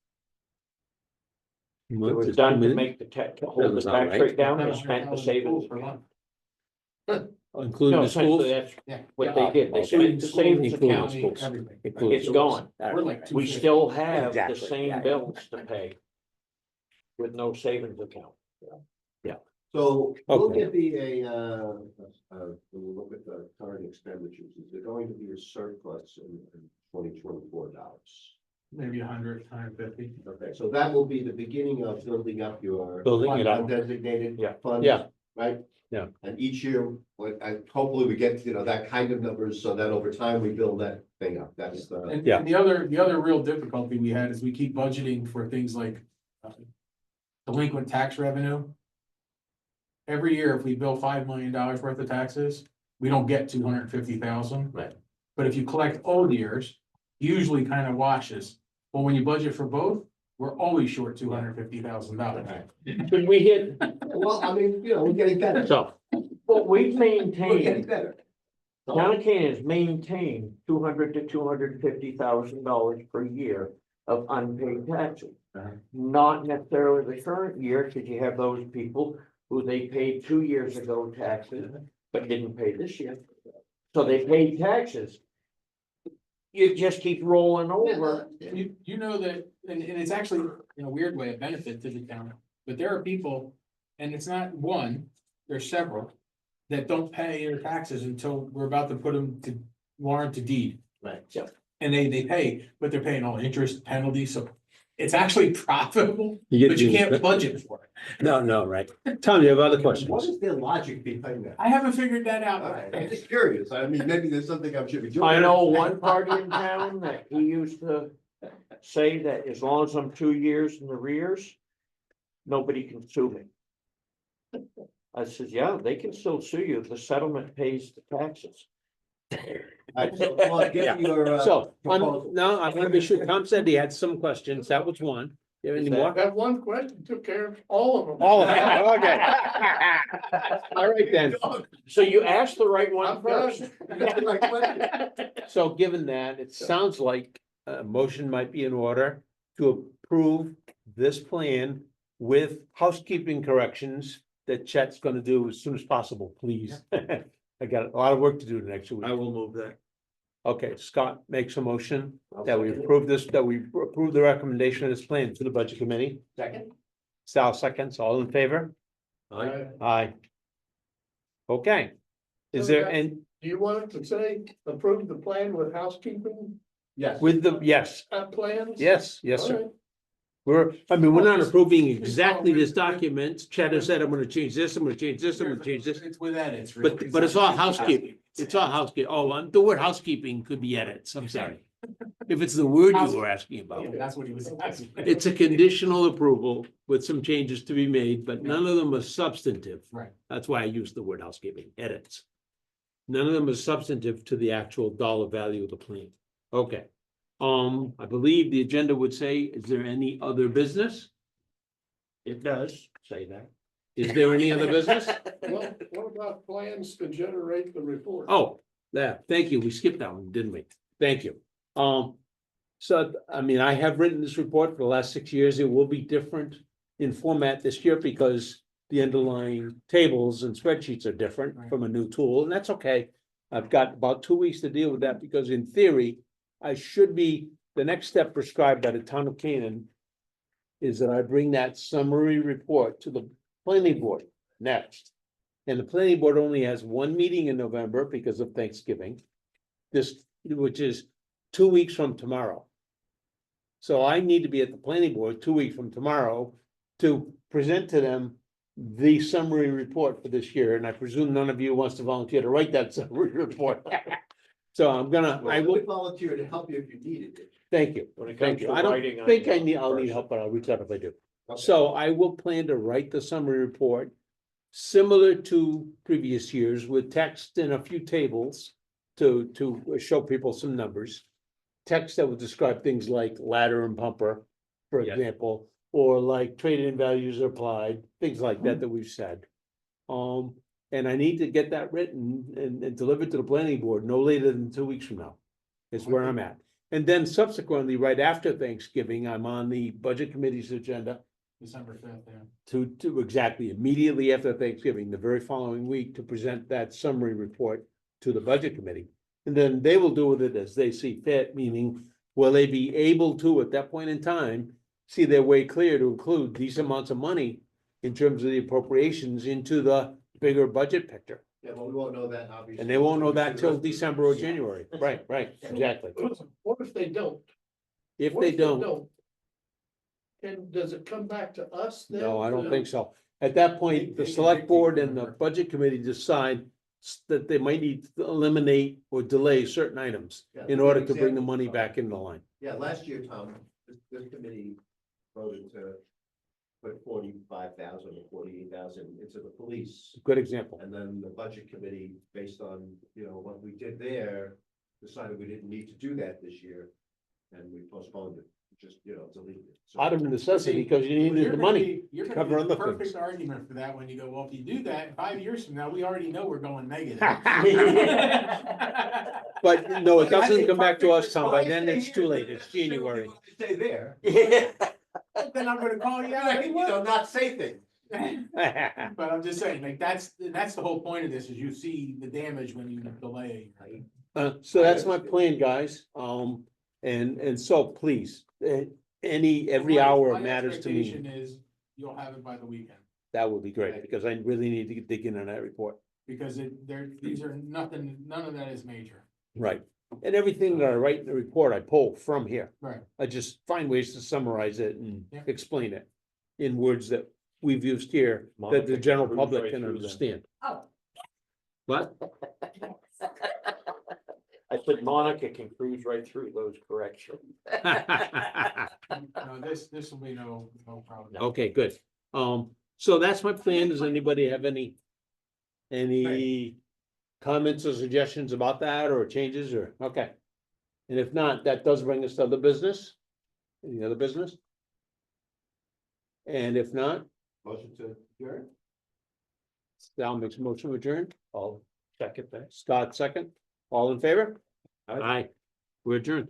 It was done to make the tax, hold the
Sounds about
tax
right.
rate down, they spent the savings.
Including
No,
the schools.
essentially, that's
Yeah.
what they did, they
Okay.
spent the savings
Including
account,
schools.
Everything.
Including
it's
schools.
gone.
We're like
We
250.
still have the
Exactly,
same
yeah.
bills to pay. With no savings account.
So we'll
Okay.
get we'll look at the current expenditures. Is there going to be a surplus in 2024 dollars?
Maybe 150.
Okay, so that will be the beginning of building up your
Building it up.
undesignated
Yeah.
funds.
Yeah.
Right?
Yeah.
And each year, hopefully we get, that kind of numbers so that over time we build that thing up. That's the.
And
Yeah.
the other real difficulty we had is we keep budgeting for things like delinquent tax revenue. Every year, if we bill $5 million worth of taxes, we don't get 250,000.
Right.
But if you collect old years, usually kind of washes. But when you budget for both, we're always short $250,000.
Should we hit,
Well, I mean, we're getting better.
So,
what we've
We're getting
maintained,
better.
town of Canaan has maintained $200,000 to $250,000 per year of unpaid taxes. Not necessarily the current year, because you have those people who they paid 2 years ago taxes, but didn't pay this year. So they paid taxes. You just keep rolling over.
You know that, and it's actually in a weird way a benefit to the town, but there are people, and it's not one, there's several. That don't pay their taxes until we're about to put them to warrant to deed.
Right.
And they pay, but they're paying all interest penalties, so it's actually profitable,
you
but you
get,
can't budget for it.
no, right. Tom, you have other
What
questions?
is their logic behind that?
I haven't figured that out.
All right, I'm just curious. I mean, maybe there's something I should be doing.
I know one party in town that he used to say that as long as I'm 2 years in arrears, nobody can sue me. I said, yeah, they can still sue you. The settlement pays the taxes.
All right, so, well, get your,
So,
proposal.
no, I want to be sure, Tom said he had some questions, that was one. You have any more?
That one question took care of all of them.
All of them, okay. All right then,
So you asked the right one
I'm done.
first.
That's my question.
so given that, it sounds like a motion might be in order to approve this plan with housekeeping corrections that Chet's gonna do as soon as possible, please. I got a lot of work to do next week.
I will move that.
Okay, Scott makes a motion that we approve this, that we approve the recommendation of this plan to the budget committee.
Second?
Sal seconds, all in favor? Aye. Okay. Is there, and
Do you want it to say approve the plan with housekeeping
Yes.
with the, yes,
plans?
yes, yes,
All
sir.
right.
We're not approving exactly this document. Chad has said, I'm gonna change this, I'm gonna change this, I'm gonna change this.
It's with edits.
But it's all housekeeping. It's all housekeeping. Oh, the word housekeeping could be edits. I'm sorry. If it's the word you were asking about.
Yeah, that's what he was asking.
It's a conditional approval with some changes to be made, but none of them are substantive.
Right.
That's why I use the word housekeeping, edits. None of them are substantive to the actual dollar value of the plan. Okay. I believe the agenda would say, is there any other business?
It does say that.
Is there any other business?
Well, what about plans to generate the report?
Oh, yeah, thank you. We skipped that one, didn't we? Thank you. So, I mean, I have written this report for the last 6 years. It will be different in format this year because the underlying tables and spreadsheets are different
Right.
from a new tool, and that's okay. I've got about 2 weeks to deal with that because in theory, I should be, the next step prescribed by the town of Canaan is that I bring that summary report to the planning board next. And the planning board only has one meeting in November because of Thanksgiving. Which is 2 weeks from tomorrow. So I need to be at the planning board 2 weeks from tomorrow to present to them the summary report for this year, and I presume none of you wants to volunteer to write that summary report. So I
I
will,
would volunteer to help you if you needed it.
thank you.
When it
Thank
comes
you.
to
I don't
writing.
think I'll need help, but I'll reach out if I do.
Okay.
So I will plan to write the summary report similar to previous years with text and a few tables to show people some numbers. Text that would describe things like ladder and pumper, for
Yeah.
example, or like trade-in values are applied, things like that we've said. And I need to get that written and delivered to the planning board no later than 2 weeks from now. Is where I'm at. And then subsequently, right after Thanksgiving, I'm on the budget committee's agenda
December 5th, yeah.
to exactly immediately after Thanksgiving, the very following week, to present that summary report to the budget committee. And then they will do with it as they see fit, meaning will they be able to, at that point in time, see their way clear to include these amounts of money in terms of the appropriations into the bigger budget picture.
Yeah, but we won't know that obviously.
And they won't know that till
until we see the rest of
December or
the-
January. Right, exactly.
What if they don't?
If
What
they don't,
And does it come back to us then?
no, I don't
to-
think so. At that point,
They
the
can
select
dictate
board and the
whatever.
budget committee decide that they might need to eliminate or delay certain items
Yeah,
in
for
order to bring the
example,
money back into line.
Yeah, last year, Tom, this committee voted to put 45,000 or 48,000 into the police.
Good example.
And then the budget committee, based on, what we did there, decided we didn't need to do that this year. And we postponed it, just, deleted it. So-
Out of necessity, because you
Well,
needed
you're
the
gonna
money.
be- You're
to
gonna
cover
be the
other
perfect
things.
argument for that when you go, well, if you do that, 5 years from now, we already know we're going negative.
But no, it
I
doesn't
think
come back to
perfect
us,
is
Tom. By
fine.
then
Stay
it's
here.
too late. It's
Stay where
January.
you want to Stay there.
Then I'm gonna call you out
Right,
anyway.
not say things.
But I'm just saying, like, that's the whole point of this, is you see the damage when you delay, right?
So that's my plan, guys. And so please, every
My-
hour
my
matters to me.
expectation is you'll have it by the weekend,
That would be great, because I really need to dig in on that report.
because these are nothing, none of that is major.
Right. And everything that I write in the report, I pull from here.
Right.
I just find ways to summarize it and
Yeah.
explain it in words that we've used here, that
Monica
the
can
general
cruise
public
right
can
through them.
understand.
Oh.
What?
I said Monica can cruise right through those corrections.
No, this will be no problem.
Okay, good. So that's my plan. Does anybody have any comments or suggestions about that or changes or, okay? And if not, that does bring us to other business. Any other business? And if not,
Motion to adjourn?
Sal makes a motion to adjourn.
I'll second that.
Scott second. All in favor?
Aye.
Aye. We're adjourned.